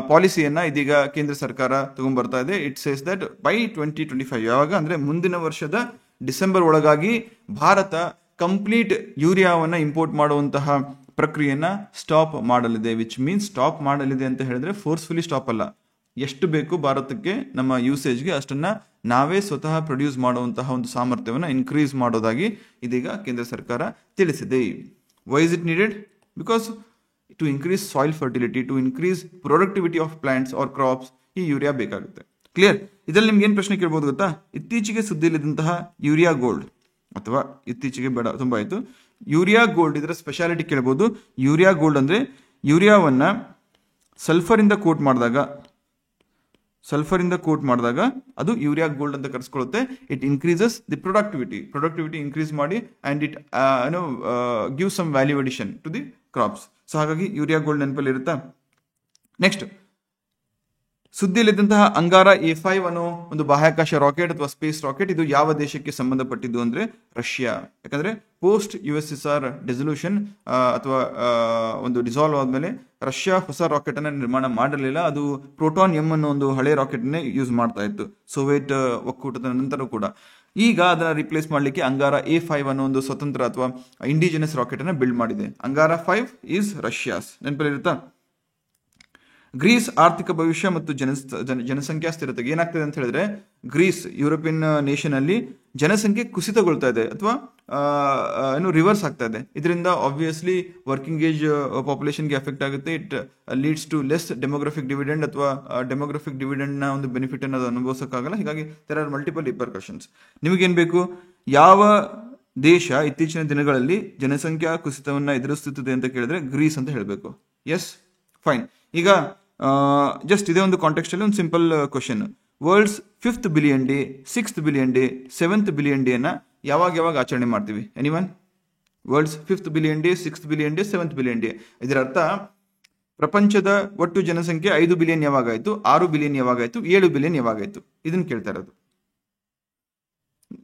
ಪಾಲಿಸಿಯನ್ನ ಇದೀಗ ಕೇಂದ್ರ ಸರ್ಕಾರ ತಗೊಂಡ್ಬರ್ತಾ ಇದೆ. ಇಟ್ ಸೇಸ್ ದಟ್ ಬೈ 2025, ಯಾವಾಗ ಅಂದ್ರೆ ಮುಂದಿನ ವರ್ಷದ ಡಿಸೆಂಬರ್ ಒಳಗಾಗಿ ಭಾರತ ಕಂಪ್ಲೀಟ್ ಯೂರಿಯಾವನ್ನ ಇಂಪೋರ್ಟ್ ಮಾಡುವಂತಹ ಪ್ರಕ್ರಿಯೆಯನ್ನ ಸ್ಟಾಪ್ ಮಾಡಲಿದೆ. ವಿಚ್ ಮೀನ್ಸ್ ಸ್ಟಾಪ್ ಮಾಡಲಿದೆ ಅಂತ ಹೇಳಿದ್ರೆ ಫೋರ್ಸ್ಫುಲಿ ಸ್ಟಾಪ್ ಅಲ್ಲ, ಎಷ್ಟು ಬೇಕು ಭಾರತಕ್ಕೆ ನಮ್ಮ ಯೂಸೇಜ್ಗೆ ಅಷ್ಟನ್ನ ನಾವೇ ಸ್ವತಃ ಪ್ರೊಡ್ಯೂಸ್ ಮಾಡುವಂತಹ ಒಂದು ಸಾಮರ್ಥ್ಯವನ್ನು ಇನ್ಕ್ರೀಸ್ ಮಾಡೋದಾಗಿ ಇದೀಗ ಕೇಂದ್ರ ಸರ್ಕಾರ ತಿಳಿಸಿದೆ. Why is it needed? Because to increase soil fertility, to increase productivity of plants or crops ಈ ಯೂರಿಯಾ ಬೇಕಾಗುತ್ತೆ. ಕ್ಲಿಯರ್? ಇದರಲ್ಲಿ ನಿಮ್ಗೆ ಏನು ಪ್ರಶ್ನೆ ಕೇಳ್ಬೋದು ಗೊತ್ತಾ? ಇತ್ತೀಚೆಗೆ ಸುದ್ದಿಯಲ್ಲಿದ್ದಂತಹ ಯೂರಿಯಾ ಗೋಲ್ಡ್, ಅಥವಾ ಇತ್ತೀಚೆಗೆ ಬೇಡ ತುಂಬಾ ಆಯ್ತು, ಯೂರಿಯಾ ಗೋಲ್ಡ್, ಇದರ ಸ್ಪೆಷಾಲಿಟಿ ಕೇಳ್ಬೋದು. ಯೂರಿಯಾ ಗೋಲ್ಡ್ ಅಂದ್ರೆ ಯೂರಿಯಾವನ್ನ ಸಲ್ಫರ್ ಇಂದ ಕೋಟ್ ಮಾಡಿದಾಗ ಅದು ಯೂರಿಯಾ ಗೋಲ್ಡ್ ಅಂತ ಕರೆಸ್ಕೊಳ್ಳುತ್ತೆ. It increases the productivity increase ಮಾಡಿ, and it give some value addition to the crops. So ಹಾಗಾಗಿ ಯೂರಿಯಾ ಗೋಲ್ಡ್ ನೆನಪಲ್ಲಿ ಇರುತ್ತಾ? ನೆಕ್ಸ್ಟ್, ಸುದ್ದಿಯಲ್ಲಿದ್ದಂತಹ ಅಂಗಾರ A5 ಅನ್ನೋ ಒಂದು ಬಾಹ್ಯಾಕಾಶ ರಾಕೆಟ್ ಅಥವಾ ಸ್ಪೇಸ್ ರಾಕೆಟ್, ಇದು ಯಾವ ದೇಶಕ್ಕೆ ಸಂಬಂಧಪಟ್ಟಿದ್ದು ಅಂದ್ರೆ ರಷ್ಯಾ. ಯಾಕಂದ್ರೆ ಪೋಸ್ಟ್ USSR ಡಿಸಲ್ಯೂಷನ್ ಅಥವಾ ಒಂದು ಡಿಸಾಲ್ವ್ ಆದ್ಮೇಲೆ ರಷ್ಯಾ ಹೊಸ ರಾಕೆಟ್ ಅನ್ನ ನಿರ್ಮಾಣ ಮಾಡಲಿಲ್ಲ. ಅದು ಪ್ರೋಟಾನ್ M ಅನ್ನೋ ಒಂದು ಹಳೆ ರಾಕೆಟ್ ಅನ್ನೇ ಯೂಸ್ ಮಾಡ್ತಾ ಇತ್ತು ಸೋವಿಯತ್ ಒಕ್ಕೂಟದ ನಂತರ ಕೂಡ. ಈಗ ಅದನ್ನ ರಿಪ್ಲೇಸ್ ಮಾಡ್ಲಿಕ್ಕೆ ಅಂಗಾರ A5 ಅನ್ನೋ ಒಂದು ಸ್ವತಂತ್ರ ಅಥವಾ ಇಂಡಿಜಿನಸ್ ರಾಕೆಟ್ ಅನ್ನ ಬಿಲ್ಡ್ ಮಾಡಿದೆ. ಅಂಗಾರ 5 ಈಸ್ ರಷ್ಯಾಸ್. ನೆನಪಲ್ಲಿ ಇರುತ್ತಾ? ಗ್ರೀಸ್ ಆರ್ಥಿಕ ಭವಿಷ್ಯ ಮತ್ತು ಜನಸಂಖ್ಯಾ ಸ್ಥಿರತೆಗೆ ಏನಾಗ್ತದೆ ಅಂತ ಹೇಳಿದ್ರೆ, ಗ್ರೀಸ್ ಯುರೋಪಿಯನ್ ನೇಷನ್ ಅಲ್ಲಿ ಜನಸಂಖ್ಯೆ ಕುಸಿತಗೊಳ್ತಾ ಇದೆ ಅಥವಾ ರಿವರ್ಸ್ ಆಗ್ತಾ ಇದೆ. ಇದರಿಂದ ಆಬ್ವಿಯಸ್ಲಿ ವರ್ಕಿಂಗ್ ಏಜ್ ಪಾಪ್ಯುಲೇಷನ್ಗೆ ಎಫೆಕ್ಟ್ ಆಗುತ್ತೆ. It leads to less demographic dividend ಅಥವಾ ಡೆಮೋಗ್ರಫಿಕ್ ಡಿವಿಡೆಂಡ್ ನ ಒಂದು ಬೆನಿಫಿಟ್ ಅನ್ನು ಅನುಭವಿಸೋಕ್ಕಾಗಲ್ಲ. ಹೀಗಾಗಿ ದೇರ್ ಆರ್ ಮಲ್ಟಿಪಲ್ ರಿಪರ್ಕಷನ್ಸ್. ನಿಮಗೇನ್ ಬೇಕು? ಯಾವ ದೇಶ ಇತ್ತೀಚಿನ ದಿನಗಳಲ್ಲಿ ಜನಸಂಖ್ಯಾ ಕುಸಿತವನ್ನ ಎದುರಿಸುತ್ತಿದೆ ಅಂತ ಕೇಳಿದ್ರೆ ಗ್ರೀಸ್ ಅಂತ ಹೇಳಬೇಕು. S, fine. ಈಗ ಜಸ್ಟ್ ಇದೇ ಒಂದು ಕಾಂಟೆಕ್ಸ್ಟ್ ಅಲ್ಲಿ ಒಂದು simple question. World's 5th billion day, 6th billion day, 7th billion day ಅನ್ನ ಯಾವಾಗ ಆಚರಣೆ ಮಾಡ್ತೀವಿ? Anyone? World's 5th billion day, 6th billion day, 7th billion day. ಇದರ ಅರ್ಥ ಪ್ರಪಂಚದ ಒಟ್ಟು ಜನಸಂಖ್ಯೆ 5 ಬಿಲಿಯನ್ ಯಾವಾಗಾಯ್ತು, 6 ಬಿಲಿಯನ್ ಯಾವಾಗಾಯ್ತು, 7 ಬಿಲಿಯನ್ ಯಾವಾಗಾಯ್ತು? ಇದನ್ನ ಕೇಳ್ತಾ ಇರೋದು,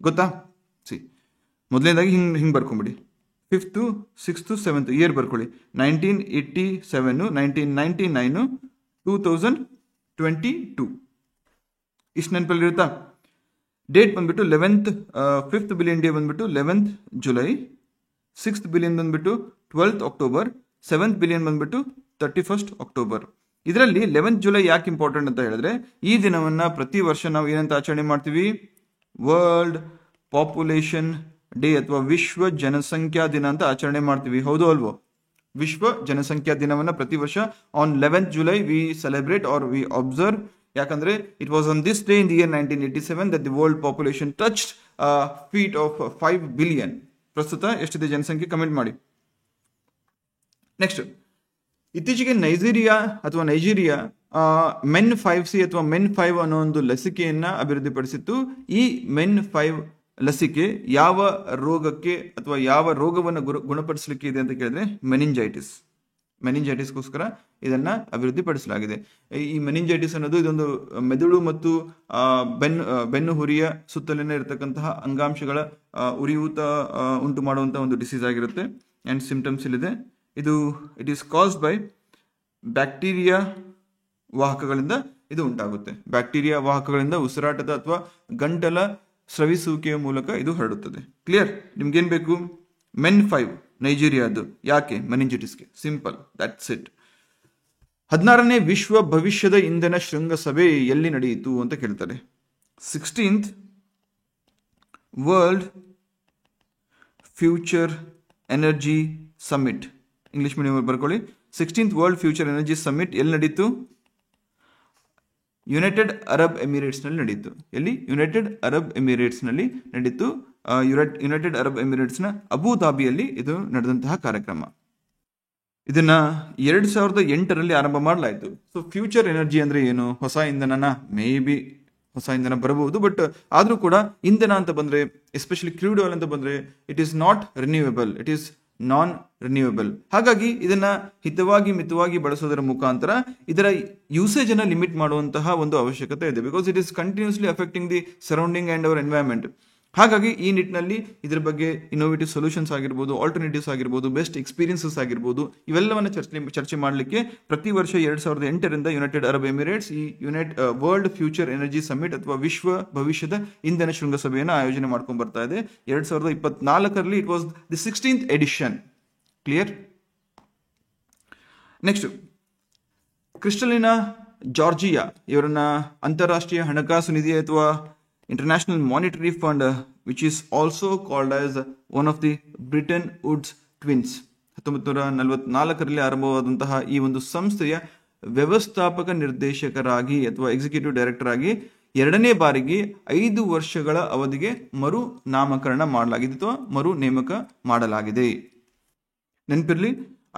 ಗೊತ್ತಾ? ಮೊದಲನೇದಾಗಿ ಹಿಂಗ್ ಬರ್ಕೊಂಬಿಡಿ. 5th, 6th, 7th ಇಯರ್ ಬರ್ಕೊಳ್ಳಿ. 1987, 1999, 2022 ಇಷ್ಟು ನೆನಪಲ್ಲಿರುತ್ತಾ? ಡೇಟ್ ಬಂದ್ಬಿಟ್ಟು 11th, 5th ಬಿಲಿಯನ್ ಡೇ ಬಂದ್ಬಿಟ್ಟು 11th ಜುಲೈ, 6th ಬಿಲಿಯನ್ ಬಂದ್ಬಿಟ್ಟು 12th ಅಕ್ಟೋಬರ್, 7th ಬಿಲಿಯನ್ ಬಂದ್ಬಿಟ್ಟು 31st ಅಕ್ಟೋಬರ್. ಇದರಲ್ಲಿ 11th ಜುಲೈ ಯಾಕೆ ಇಂಪಾರ್ಟೆಂಟ್ ಅಂತ ಹೇಳಿದ್ರೆ, ಈ ದಿನವನ್ನ ಪ್ರತಿ ವರ್ಷ ನಾವು ಏನಂತ ಆಚರಣೆ ಮಾಡ್ತೀವಿ? ವರ್ಲ್ಡ್ ಪಾಪ್ಯುಲೇಷನ್ ಡೇ ಅಥವಾ ವಿಶ್ವ ಜನಸಂಖ್ಯಾ ದಿನ ಅಂತ ಆಚರಣೆ ಮಾಡ್ತೀವಿ. ಹೌದು ಅಲ್ವೋ? ವಿಶ್ವ ಜನಸಂಖ್ಯಾ ದಿನವನ್ನ ಪ್ರತಿ ವರ್ಷ on 11th July we celebrate or we observe. ಯಾಕಂದ್ರೆ it was on this day in the year 1987 that the world population touched a feat of 5 billion. ಪ್ರಸ್ತುತ ಎಷ್ಟಿದೆ ಜನಸಂಖ್ಯೆ? ಕಮೆಂಟ್ ಮಾಡಿ. ನೆಕ್ಸ್ಟ್, ಇತ್ತೀಚೆಗೆ ನೈಜೀರಿಯಾ MEN 5C ಅಥವಾ MEN 5 ಅನ್ನೋ ಒಂದು ಲಸಿಕೆಯನ್ನ ಅಭಿವೃದ್ಧಿಪಡಿಸಿತ್ತು. ಈ MEN 5 ಲಸಿಕೆ ಯಾವ ರೋಗಕ್ಕೆ ಅಥವಾ ಯಾವ ರೋಗವನ್ನು ಗುಣಪಡಿಸಲಿಕ್ಕೆ ಇದೆ ಅಂತ ಕೇಳಿದ್ರೆ ಮೆನಿಂಜೈಟಿಸ್. ಮೆನಿಂಜೈಟಿಸ್ಗೋಸ್ಕರ ಇದನ್ನ ಅಭಿವೃದ್ಧಿಪಡಿಸಲಾಗಿದೆ. ಈ ಮೆನಿಂಜೈಟಿಸ್ ಅನ್ನೋದು ಇದೊಂದು ಮೆದುಳು ಮತ್ತು ಬೆನ್ನು ಹುರಿಯ ಸುತ್ತಲಿನ ಇರತಕ್ಕಂತಹ ಅಂಗಾಂಶಗಳ ಉರಿಯೂತ ಉಂಟು ಮಾಡುವಂತಹ ಒಂದು ಡಿಸೀಸ್ ಆಗಿರುತ್ತೆ. ಅಂಡ್ ಸಿಂಪ್ಟಮ್ಸ್ ಇಲ್ಲಿದೆ. It is caused by bacteria ವಾಹಕಗಳಿಂದ ಇದು ಉಂಟಾಗುತ್ತೆ. ಬ್ಯಾಕ್ಟೀರಿಯಾ ವಾಹಕಗಳಿಂದ ಉಸಿರಾಟದ ಅಥವಾ ಗಂಟಲ ಸ್ರವಿಸುವಿಕೆಯ ಮೂಲಕ ಇದು ಹರಡುತ್ತದೆ. ಕ್ಲಿಯರ್? ನಿಮ್ಗೇನ್ ಬೇಕು? MEN 5 ನೈಜೀರಿಯಾದ್ದು. ಯಾಕೆ? ಮೆನಿಂಜೈಟಿಸ್ಗೆ. Simple, that's it. 16ನೇ ವಿಶ್ವ ಭವಿಷ್ಯದ ಇಂಧನ ಶೃಂಗಸಭೆ ಎಲ್ಲಿ ನಡೆಯಿತು ಅಂತ ಕೇಳ್ತಾರೆ. 16th World Future Energy Summit. English medium ಬರ್ಕೊಳ್ಳಿ. 16th World Future Energy summit ಎಲ್ಲಿ ನಡೀತು? ಯುನೈಟೆಡ್ ಅರಬ್ ಎಮಿರೇಟ್ಸ್ ನಲ್ಲಿ ನಡೀತು. ಎಲ್ಲಿ? ಯುನೈಟೆಡ್ ಅರಬ್ ಎಮಿರೇಟ್ಸ್ ನಲ್ಲಿ ನಡೀತು. ಯುನೈಟೆಡ್ ಅರಬ್ ಎಮಿರೇಟ್ಸ್ ನ ಅಬುಧಾಬಿಯಲ್ಲಿ ಇದು ನಡೆದಂತಹ ಕಾರ್ಯಕ್ರಮ. ಇದನ್ನ 2008ರಲ್ಲಿ ಆರಂಭ ಮಾಡಲಾಯಿತು. ಸೊ ಫ್ಯೂಚರ್ ಎನರ್ಜಿ ಅಂದ್ರೆ ಏನು? ಹೊಸ ಇಂಧನನ? ಮೇ ಬಿ ಹೊಸ ಇಂಧನ ಬರಬಹುದು, ಬಟ್ ಆದ್ರೂ ಕೂಡ ಇಂಧನ ಅಂತ ಬಂದ್ರೆ, ಎಸ್ಪೆಷಲಿ ಕ್ರೂಡ್ ಆಯಿಲ್ ಅಂತ ಬಂದ್ರೆ, it is not renewable, it is non renewable. ಹಾಗಾಗಿ ಇದನ್ನ ಹಿತವಾಗಿ ಮಿತವಾಗಿ ಬಳಸೋದರ ಮುಖಾಂತರ ಇದರ ಯೂಸೇಜ್ ಅನ್ನ ಲಿಮಿಟ್ ಮಾಡುವಂತಹ ಒಂದು ಅವಶ್ಯಕತೆ ಇದೆ. Because it is continuously affecting the surrounding and our environment. ಹಾಗಾಗಿ ಈ ನಿಟ್ಟಿನಲ್ಲಿ ಇದರ ಬಗ್ಗೆ ಇನ್ನೋವೇಟಿವ್ ಸೊಲ್ಯೂಷನ್ಸ್ ಆಗಿರ್ಬೋದು, ಆಲ್ಟರ್ನೇಟಿವ್ಸ್ ಆಗಿರ್ಬೋದು, ಬೆಸ್ಟ್ ಎಕ್ಸ್ಪೀರಿಯನ್ಸಸ್ ಆಗಿರ್ಬೋದು, ಇವೆಲ್ಲವನ್ನ ಚರ್ಚೆ ಮಾಡಲಿಕ್ಕೆ ಪ್ರತಿ ವರ್ಷ 2008ರಿಂದ ಯುನೈಟೆಡ್ ಅರಬ್ ಎಮಿರೇಟ್ಸ್ ಈ ವರ್ಲ್ಡ್ ಫ್ಯೂಚರ್ ಎನರ್ಜಿ ಸಮಿಟ್ ಅಥವಾ ವಿಶ್ವ ಭವಿಷ್ಯದ ಇಂಧನ ಶೃಂಗಸಭೆಯನ್ನು ಆಯೋಜನೆ ಮಾಡ್ಕೊಂಡು ಬರ್ತಾ ಇದೆ. 2024ರಲ್ಲಿ it was the 16th edition. Clear? Next, Kristalina Georgieva ಇವರನ್ನ ಅಂತಾರಾಷ್ಟ್ರೀಯ ಹಣಕಾಸು ನಿಧಿ ಅಥವಾ International Monetary Fund, which is also called as one of the Bretton Woods twins, 1944ರಲ್ಲಿ ಆರಂಭವಾದಂತಹ ಈ ಒಂದು ಸಂಸ್ಥೆಯ ವ್ಯವಸ್ಥಾಪಕ ನಿರ್ದೇಶಕರಾಗಿ ಅಥವಾ ಎಕ್ಸಿಕ್ಯೂಟಿವ್ ಡೈರೆಕ್ಟರ್ ಆಗಿ 2ನೇ ಬಾರಿಗೆ 5 ವರ್ಷಗಳ ಅವಧಿಗೆ ಮರು ನಾಮಕರಣ ಮಾಡಲಾಗಿದೆ ಅಥವಾ ಮರು ನೇಮಕ ಮಾಡಲಾಗಿದೆ. ನೆನಪಿರ್ಲಿ,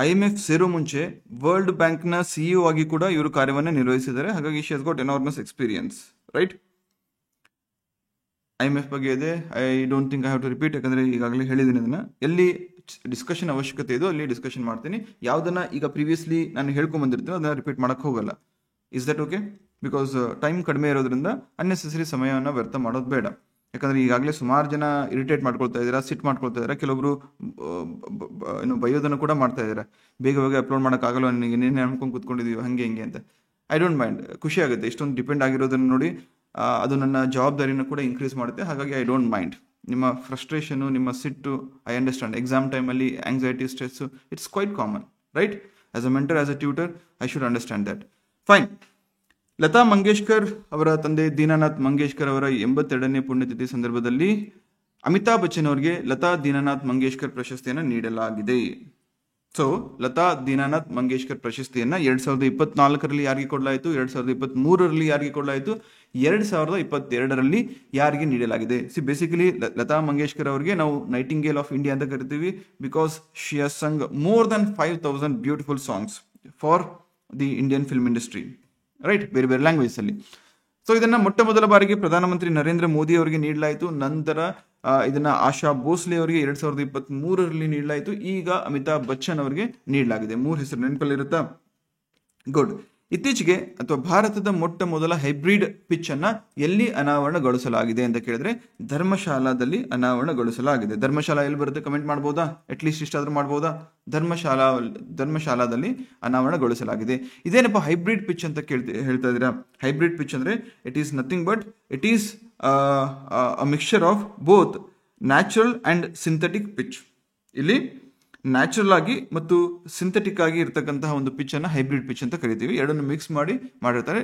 IMF ಸೇರೋ ಮುಂಚೆ ವರ್ಲ್ಡ್ ಬ್ಯಾಂಕ್ ನ CEO ಆಗಿ ಕೂಡ ಇವರು ಕಾರ್ಯವನ್ನು ನಿರ್ವಹಿಸಿದ್ದಾರೆ. ಹಾಗಾಗಿ she has got enormous experience, right? IMF ಬಗ್ಗೆ ಇದೆ. I don't think I have to repeat, ಯಾಕಂದ್ರೆ ಈಗಾಗಲೇ ಹೇಳಿದ್ದೀನಿ. ಅದನ್ನ ಎಲ್ಲಿ ಡಿಸ್ಕಷನ್ ಅವಶ್ಯಕತೆ ಇದೋ ಅಲ್ಲಿ ಡಿಸ್ಕಷನ್ ಮಾಡ್ತೀನಿ. ಯಾವ್ದನ್ನ ಈಗ ಪ್ರೀವಿಯಸ್ಲಿ ನಾನು ಹೇಳ್ಕೊಂಡ್ ಬಂದಿರ್ತೀನಿ ಅದನ್ನ ರಿಪೀಟ್ ಮಾಡಕ್ ಹೋಗಲ್ಲ. Is that okay? Because time ಕಡಿಮೆ ಇರೋದ್ರಿಂದ ಅನ್ನೆಸೆಸರಿ ಸಮಯವನ್ನು ವ್ಯರ್ಥ ಮಾಡೋದು ಬೇಡ. ಯಾಕಂದ್ರೆ ಈಗಾಗಲೇ ಸುಮಾರು ಜನ ಇರಿಟೇಟ್ ಮಾಡ್ಕೊಳ್ತಾ ಇದ್ದೀರಾ, ಸಿಟ್ ಮಾಡ್ಕೊಳ್ತಾ ಇದ್ದೀರಾ, ಕೆಲವೊಬ್ರು ಬಯೋದನ್ನು ಕೂಡ ಮಾಡ್ತಾ ಇದ್ದೀರಾ. ಬೇಗ ಅಪ್ಲೋಡ್ ಮಾಡೋಕ್ಕಾಗಲ್ಲ, ನನಗೆ ಏನೇನು ಅನ್ಕೊಂಡು ಕೂತ್ಕೊಂಡಿದೀವಿ ಹಂಗೆ ಹಿಂಗೆ ಅಂತ. ಐ ಡೋಂಟ್ ಮೈಂಡ್, ಖುಷಿ ಆಗುತ್ತೆ. ಇಷ್ಟೊಂದು ಡಿಪೆಂಡ್ ಆಗಿರೋದನ್ನ ನೋಡಿ ಅದು ನನ್ನ ಜವಾಬ್ದಾರಿನ ಕೂಡ ಇನ್ಕ್ರೀಸ್ ಮಾಡುತ್ತೆ. ಹಾಗಾಗಿ ಐ ಡೋಂಟ್ ಮೈಂಡ್. ನಿಮ್ಮ ಫ್ರಸ್ಟ್ರೇಷನು, ನಿಮ್ಮ ಸಿಟ್ಟು, ಐ ಅಂಡರ್ಸ್ಟ್ಯಾಂಡ್. ಎಕ್ಸಾಮ್ ಟೈಮಲ್ಲಿ anxiety, stress, it's quite common, right? As a mentor, as a tutor, I should understand that. Fine. Lata Mangeshkar ಅವರ ತಂದೆ ದೀನಾನಾಥ್ ಮಂಗೇಶ್ಕರ್ ಅವರ 82ನೇ ಪುಣ್ಯತಿಥಿ ಸಂದರ್ಭದಲ್ಲಿ ಅಮಿತಾಬ್ ಬಚ್ಚನ್ ಅವರಿಗೆ ಲತಾ ದೀನಾನಾಥ್ ಮಂಗೇಶ್ಕರ್ ಪ್ರಶಸ್ತಿಯನ್ನು ನೀಡಲಾಗಿದೆ. ಸೊ ಲತಾ ದೀನಾನಾಥ್ ಮಂಗೇಶ್ಕರ್ ಪ್ರಶಸ್ತಿಯನ್ನ 2024ರಲ್ಲಿ ಯಾರಿಗೆ ಕೊಡಲಾಯಿತು, 2023ರಲ್ಲಿ ಯಾರಿಗೆ ಕೊಡಲಾಯಿತು, 2022ರಲ್ಲಿ ಯಾರಿಗೆ ನೀಡಲಾಗಿದೆ? ಬೇಸಿಕಲಿ ಲತಾ ಮಂಗೇಶ್ಕರ್ ಅವರಿಗೆ ನಾವು ನೈಟಿಂಗೇಲ್ ಆಫ್ ಇಂಡಿಯಾ ಅಂತ ಕರಿತೀವಿ. Because she has Sung more than 5000 beautiful songs for the Indian film industry, right? ಬೇರೆ ಬೇರೆ ಲ್ಯಾಂಗ್ವೇಜ್ ಅಲ್ಲಿ. ಸೊ ಇದನ್ನ ಮೊಟ್ಟ ಮೊದಲ ಬಾರಿಗೆ ಪ್ರಧಾನಮಂತ್ರಿ ನರೇಂದ್ರ ಮೋದಿ ಅವರಿಗೆ ನೀಡಲಾಯಿತು. ನಂತರ ಇದನ್ನ ಆಶಾ ಭೋಸ್ಲೆ ಅವರಿಗೆ 2023ರಲ್ಲಿ ನೀಡಲಾಯಿತು. ಈಗ ಅಮಿತಾಬ್ ಬಚ್ಚನ್ ಅವರಿಗೆ ನೀಡಲಾಗಿದೆ. 3 ಹೆಸರು ನೆನಪಲ್ಲಿರುತ್ತಾ? ಗುಡ್. ಇತ್ತೀಚೆಗೆ ಅಥವಾ ಭಾರತದ ಮೊಟ್ಟ ಮೊದಲ ಹೈಬ್ರಿಡ್ ಪಿಚ್ ಅನ್ನ ಎಲ್ಲಿ ಅನಾವರಣಗೊಳಿಸಲಾಗಿದೆ ಅಂತ ಕೇಳಿದ್ರೆ ಧರ್ಮಶಾಲಾದಲ್ಲಿ ಅನಾವರಣಗೊಳಿಸಲಾಗಿದೆ. ಧರ್ಮಶಾಲಾ ಎಲ್ಲಿ ಬರುತ್ತೆ? ಕಮೆಂಟ್ ಮಾಡ್ಬೋದಾ? ಅಟ್ಲೀಸ್ಟ್ ಇಷ್ಟಾದ್ರೂ ಮಾಡ್ಬೋದಾ? ಧರ್ಮಶಾಲಾದಲ್ಲಿ ಅನಾವರಣಗೊಳಿಸಲಾಗಿದೆ. ಇದೇನಪ್ಪ ಹೈಬ್ರಿಡ್ ಪಿಚ್ ಅಂತ ಹೇಳ್ತಾ ಇದ್ದೀರಾ? ಹೈಬ್ರಿಡ್ ಪಿಚ್ ಅಂದ್ರೆ it is nothing but it is a mixture of both natural and synthetic pitch. ಇಲ್ಲಿ ನ್ಯಾಚುರಲ್ ಆಗಿ ಮತ್ತು ಸಿಂಥೆಟಿಕ್ ಆಗಿ ಇರತಕ್ಕಂತಹ ಒಂದು ಪಿಚ್ ಅನ್ನ ಹೈಬ್ರಿಡ್ ಪಿಚ್ ಅಂತ ಕರಿತೀವಿ. ಎರಡನ್ನು ಮಿಕ್ಸ್ ಮಾಡಿ ಮಾಡಿರ್ತಾರೆ.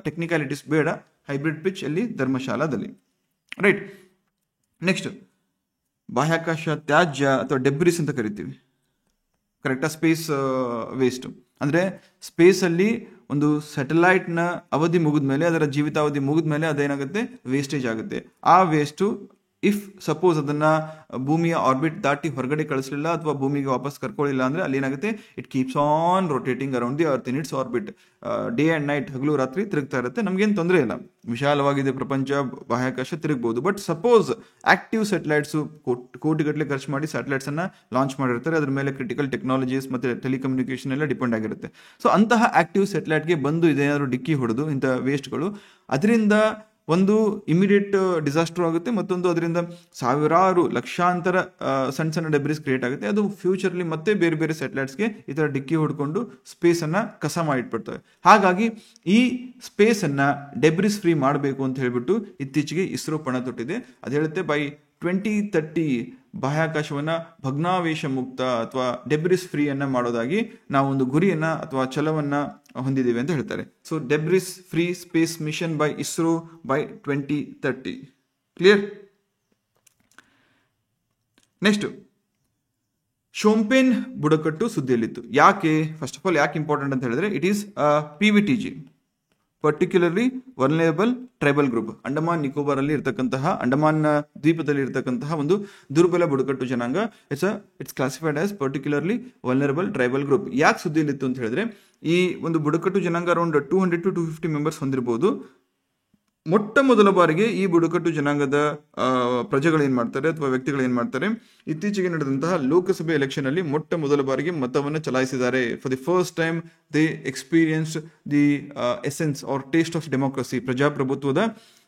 ಟೆಕ್ನಿಕಾಲಿಟೀಸ್ ಬೇಡ. ಹೈಬ್ರಿಡ್ ಪಿಚ್ ಅಲ್ಲಿ ಧರ್ಮಶಾಲಾದಲ್ಲಿ, ರೈಟ್? ನೆಕ್ಸ್ಟ್, ಬಾಹ್ಯಾಕಾಶ ತ್ಯಾಜ್ಯ ಅಥವಾ ಡೆಬ್ರಿಸ್ ಅಂತ ಕರಿತೀವಿ, ಕರೆಕ್ಟಾ? ಸ್ಪೇಸ್ ವೇಸ್ಟ್ ಅಂದ್ರೆ ಸ್ಪೇಸ್ ಅಲ್ಲಿ ಒಂದು ಸ್ಯಾಟಲೈಟ್ ನ ಅವಧಿ ಮುಗಿದ್ಮೇಲೆ, ಅದರ ಜೀವಿತಾವಧಿ ಮುಗಿದ್ಮೇಲೆ ಅದೇನಾಗುತ್ತೆ? ವೇಸ್ಟೇಜ್ ಆಗುತ್ತೆ. ಆ ವೇಸ್ಟು ಇಫ್ ಸಪೋಸ್ ಅದನ್ನ ಭೂಮಿಯ ಆರ್ಬಿಟ್ ದಾಟಿ ಹೊರಗಡೆ ಕಳಿಸಲಿಲ್ಲ ಅಥವಾ ಭೂಮಿಗೆ ವಾಪಸ್ ಕರ್ಕೊಳ್ಳಿಲ್ಲ ಅಂದ್ರೆ ಅಲ್ಲಿ ಏನಾಗುತ್ತೆ, it keeps on rotating around the earth in its orbit. Day and night, ಹಗಲು ರಾತ್ರಿ ತಿರುಗ್ತಾ ಇರುತ್ತೆ, ನಮ್ಗೇನು ತೊಂದರೆ ಇಲ್ಲ, ವಿಶಾಲವಾಗಿದೆ ಪ್ರಪಂಚ, ಬಾಹ್ಯಾಕಾಶ ತಿರುಗಬಹುದು. ಬಟ್ ಸಪೋಸ್ ಆಕ್ಟಿವ್ ಸ್ಯಾಟಲೈಟ್ಸ್ ಕೋಟಿಗಟ್ಟಲೆ ಖರ್ಚು ಮಾಡಿ ಸ್ಯಾಟಲೈಟ್ಸ್ ಅನ್ನ ಲಾಂಚ್ ಮಾಡಿರ್ತಾರೆ, ಅದ್ರ ಮೇಲೆ ಕ್ರಿಟಿಕಲ್ ಟೆಕ್ನಾಲಜೀಸ್ ಮತ್ತೆ ಟೆಲಿಕಮ್ಯುನಿಕೇಶನ್ ಎಲ್ಲ ಡಿಪೆಂಡ್ ಆಗಿರುತ್ತೆ. ಸೊ ಅಂತಹ ಆಕ್ಟಿವ್ ಸ್ಯಾಟಲೈಟ್ಗೆ ಬಂದು ಇದೇನಾದ್ರು ಡಿಕ್ಕಿ ಹೊಡೆದು ಇಂಥ ವೇಸ್ಟ್ಗಳು, ಅದರಿಂದ ಒಂದು ಇಮಿಡಿಯೇಟ್ ಡಿಸಾಸ್ಟರ್ ಆಗುತ್ತೆ, ಮತ್ತೊಂದು ಅದರಿಂದ ಸಾವಿರಾರು ಲಕ್ಷಾಂತರ ಸಣ್ಣ ಸಣ್ಣ ಡೆಬ್ರಿಸ್ ಕ್ರಿಯೇಟ್ ಆಗುತ್ತೆ. ಅದು ಫ್ಯೂಚರ್ಲಿ ಮತ್ತೆ ಬೇರೆ ಬೇರೆ ಸ್ಯಾಟಲೈಟ್ಸ್ಗೆ ಈ ಥರ ಡಿಕ್ಕಿ ಹೊಡ್ಕೊಂಡು ಸ್ಪೇಸನ್ನು ಕಸ ಮಾಡಿಟ್ಬಿಡ್ತವೆ. ಹಾಗಾಗಿ ಈ ಸ್ಪೇಸನ್ನು ಡೆಬ್ರಿಸ್ ಫ್ರೀ ಮಾಡಬೇಕು ಅಂತ ಹೇಳ್ಬಿಟ್ಟು ಇತ್ತೀಚೆಗೆ ಇಸ್ರೋ ಪಣ ತೊಟ್ಟಿದೆ. ಅದು ಹೇಳುತ್ತೆ ಬೈ 2030 ಬಾಹ್ಯಾಕಾಶವನ್ನ ಭಗ್ನಾವೇಶ ಮುಕ್ತ ಅಥವಾ ಡೆಬ್ರಿಸ್ ಫ್ರೀ ಅನ್ನ ಮಾಡೋದಾಗಿ ನಾವೊಂದು ಗುರಿಯನ್ನ ಅಥವಾ ಛಲವನ್ನ ಹೊಂದಿದ್ದೀವಿ ಅಂತ ಹೇಳ್ತಾರೆ. So debris free space mission by ISRO by 2030. Clear? Next, Shompen ಬುಡಕಟ್ಟು ಸುದ್ದಿಯಲ್ಲಿತ್ತು. ಯಾಕೆ? ಫಸ್ಟ್ ಆಫ್ ಆಲ್ ಯಾಕೆ ಇಂಪಾರ್ಟೆಂಟ್ ಅಂತ ಹೇಳಿದ್ರೆ, it is PVTG, particularly vulnerable tribal group. Andaman Nicobar ಅಲ್ಲಿ ಇರತಕ್ಕಂತಹ, ಅಂಡಮಾನ್ ದ್ವೀಪದಲ್ಲಿ ಇರತಕ್ಕಂತಹ ಒಂದು ದುರ್ಬಲ ಬುಡಕಟ್ಟು ಜನಾಂಗ. It's classified as particularly vulnerable tribal group. ಯಾಕೆ ಸುದ್ದಿಯಲ್ಲಿತ್ತು ಅಂತ ಹೇಳಿದ್ರೆ, ಈ ಒಂದು ಬುಡಕಟ್ಟು ಜನಾಂಗ ಅರೌಂಡ್ 200 to 250 ಮೆಂಬರ್ಸ್ ಹೊಂದಿರಬಹುದು. ಮೊಟ್ಟ ಮೊದಲ ಬಾರಿಗೆ ಈ ಬುಡಕಟ್ಟು ಜನಾಂಗದ ಪ್ರಜೆಗಳು ಏನ್ ಮಾಡ್ತಾರೆ ಅಥವಾ ವ್ಯಕ್ತಿಗಳು ಏನ್ ಮಾಡ್ತಾರೆ, ಇತ್ತೀಚೆಗೆ ನಡೆದಂತಹ ಲೋಕಸಭೆ ಎಲೆಕ್ಷನ್ ಅಲ್ಲಿ ಮೊಟ್ಟ ಮೊದಲ ಬಾರಿಗೆ ಮತವನ್ನು ಚಲಾಯಿಸಿದ್ದಾರೆ. For the first time they experience the essence or taste of democracy, ಪ್ರಜಾಪ್ರಭುತ್ವದ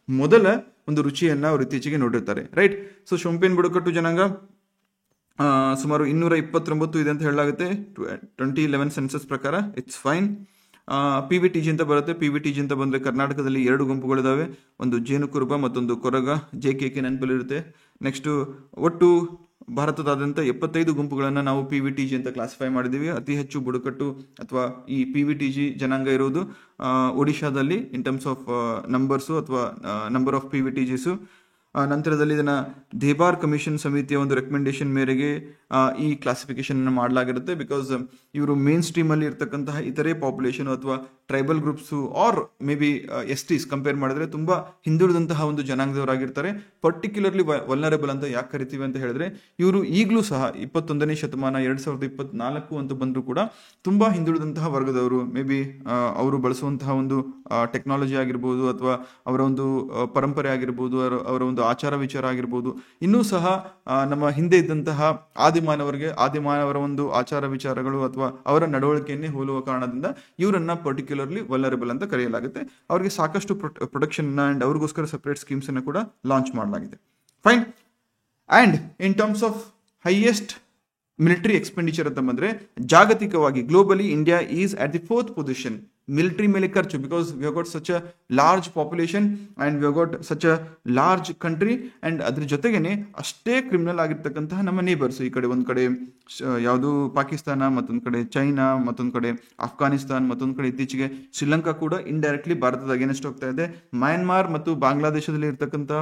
ಮೊದಲ ಒಂದು ರುಚಿಯನ್ನ ಅವರು ಇತ್ತೀಚೆಗೆ ನೋಡಿರ್ತಾರೆ. ರೈಟ್? ಸೊ ಶೋಂಪೇನ್ ಬುಡಕಟ್ಟು ಜನಾಂಗ ಸುಮಾರು 229 ಇದೆ ಅಂತ ಹೇಳಲಾಗುತ್ತೆ 2011 ಸೆನ್ಸಸ್ ಪ್ರಕಾರ. It's fine. PVTG ಅಂತ ಬರುತ್ತೆ. PVTG ಅಂತ ಬಂದರೆ ಕರ್ನಾಟಕದಲ್ಲಿ 2 ಗುಂಪುಗಳಿದಾವೆ, ಒಂದು ಜೇನುಕುರುಬ ಮತ್ತೊಂದು ಕೊರಗ. JKK ನೆನಪಲ್ಲಿರುತ್ತೆ. ನೆಕ್ಸ್ಟು ಒಟ್ಟು ಭಾರತದಾದ್ಯಂತ 75 ಗುಂಪುಗಳನ್ನು ನಾವು PVTG ಅಂತ ಕ್ಲಾಸಿಫೈ ಮಾಡಿದ್ದೀವಿ. ಅತಿ ಹೆಚ್ಚು ಬುಡಕಟ್ಟು ಅಥವಾ ಈ PVTG ಜನಾಂಗ ಇರೋದು ಒಡಿಶಾದಲ್ಲಿ ಇನ್ ಟರ್ಮ್ಸ್ ಆಫ್ ನಂಬರ್ಸು ಅಥವಾ ನಂಬರ್ ಆಫ್ PVTGಸು. ನಂತರದಲ್ಲಿ ಇದನ್ನ ದೇಬಾರ್ ಕಮಿಷನ್ ಸಮಿತಿಯ ಒಂದು ರೆಕಮೆಂಡೇಶನ್ ಮೇರೆಗೆ ಈ ಕ್ಲಾಸಿಫಿಕೇಶನ್ ಮಾಡಲಾಗಿರುತ್ತೆ. ಬಿಕಾಸ್ ಇವರು ಮೇನ್ ಸ್ಟ್ರೀಮ್ ಅಲ್ಲಿ ಇರ್ತಕ್ಕಂತಹ ಇತರೆ ಪಾಪ್ಯುಲೇಷನ್ ಅಥವಾ tribal groups R may be STs compare ಮಾಡಿದ್ರೆ ತುಂಬಾ ಹಿಂದುಳಿದಂತಹ ಒಂದು ಜನಾಂಗದವರಾಗಿರ್ತಾರೆ. ಪರ್ಟಿಕ್ಯುಲರ್ಲಿ ವಲ್ನರೇಬಲ್ ಅಂತ ಯಾಕೆ ಕರಿತೀವಿ ಅಂತ ಹೇಳಿದ್ರೆ, ಇವರು ಈಗಲೂ ಸಹ 21ನೇ ಶತಮಾನ 2024 ಅಂತ ಬಂದರೂ ಕೂಡ ತುಂಬಾ ಹಿಂದುಳಿದಂತಹ ವರ್ಗದವರು. ಮೇ ಬಿ ಅವರು ಬಳಸುವಂತಹ ಒಂದು ಟೆಕ್ನಾಲಜಿ ಆಗಿರ್ಬೋದು ಅಥವಾ ಅವರ ಒಂದು ಪರಂಪರೆ ಆಗಿರ್ಬೋದು, ಅವರ ಒಂದು ಆಚಾರ ವಿಚಾರ ಆಗಿರ್ಬೋದು, ಇನ್ನೂ ಸಹ ನಮ್ಮ ಹಿಂದೆ ಇದ್ದಂತಹ ಆದಿಮಾನವರ ಒಂದು ಆಚಾರ ವಿಚಾರಗಳು ಅಥವಾ ಅವರ ನಡವಳಿಕೆಯನ್ನೇ ಹೋಲುವ ಕಾರಣದಿಂದ ಇವರನ್ನ ಪರ್ಟಿಕ್ಯುಲರ್ಲಿ ವಲ್ನರೇಬಲ್ ಅಂತ ಕರೆಯಲಾಗುತ್ತೆ. ಅವರಿಗೆ ಸಾಕಷ್ಟು ಪ್ರೊಟೆಕ್ಷನ್ ಅಂಡ್ ಅವ್ರಿಗೋಸ್ಕರ ಸಪರೇಟ್ ಸ್ಕೀಮ್ಸ್ ಅನ್ನು ಕೂಡ ಲಾಂಚ್ ಮಾಡಲಾಗಿದೆ. Fine. And in terms of highest military expenditure ಅಂತ ಬಂದ್ರೆ, ಜಾಗತಿಕವಾಗಿ globally India is at the 4th position military ಮೇಲೆ ಖರ್ಚು. Because we have got such a large population and we have got such a large country. And ಅದ್ರ ಜೊತೆಗೇನೆ ಅಷ್ಟೇ ಕ್ರಿಮಿನಲ್ ಆಗಿರ್ತಕ್ಕಂತಹ ನಮ್ಮ ನೇಬರ್ಸ್, ಈ ಕಡೆ ಒಂದ್ ಕಡೆ ಯಾವುದು ಪಾಕಿಸ್ತಾನ, ಮತ್ತೊಂದು ಕಡೆ ಚೈನಾ, ಮತ್ತೊಂದು ಕಡೆ ಅಫ್ಘಾನಿಸ್ತಾನ್, ಮತ್ತೊಂದು ಕಡೆ ಇತ್ತೀಚೆಗೆ ಶ್ರೀಲಂಕಾ ಕೂಡ ಇಂಡೈರೆಕ್ಟ್ಲಿ ಭಾರತದ ಅಗೇನೆಸ್ಟ್ ಹೋಗ್ತಾ ಇದೆ. ಮಯನ್ಮಾರ್ ಮತ್ತು ಬಾಂಗ್ಲಾದೇಶದಲ್ಲಿ ಇರ್ತಕ್ಕಂತಹ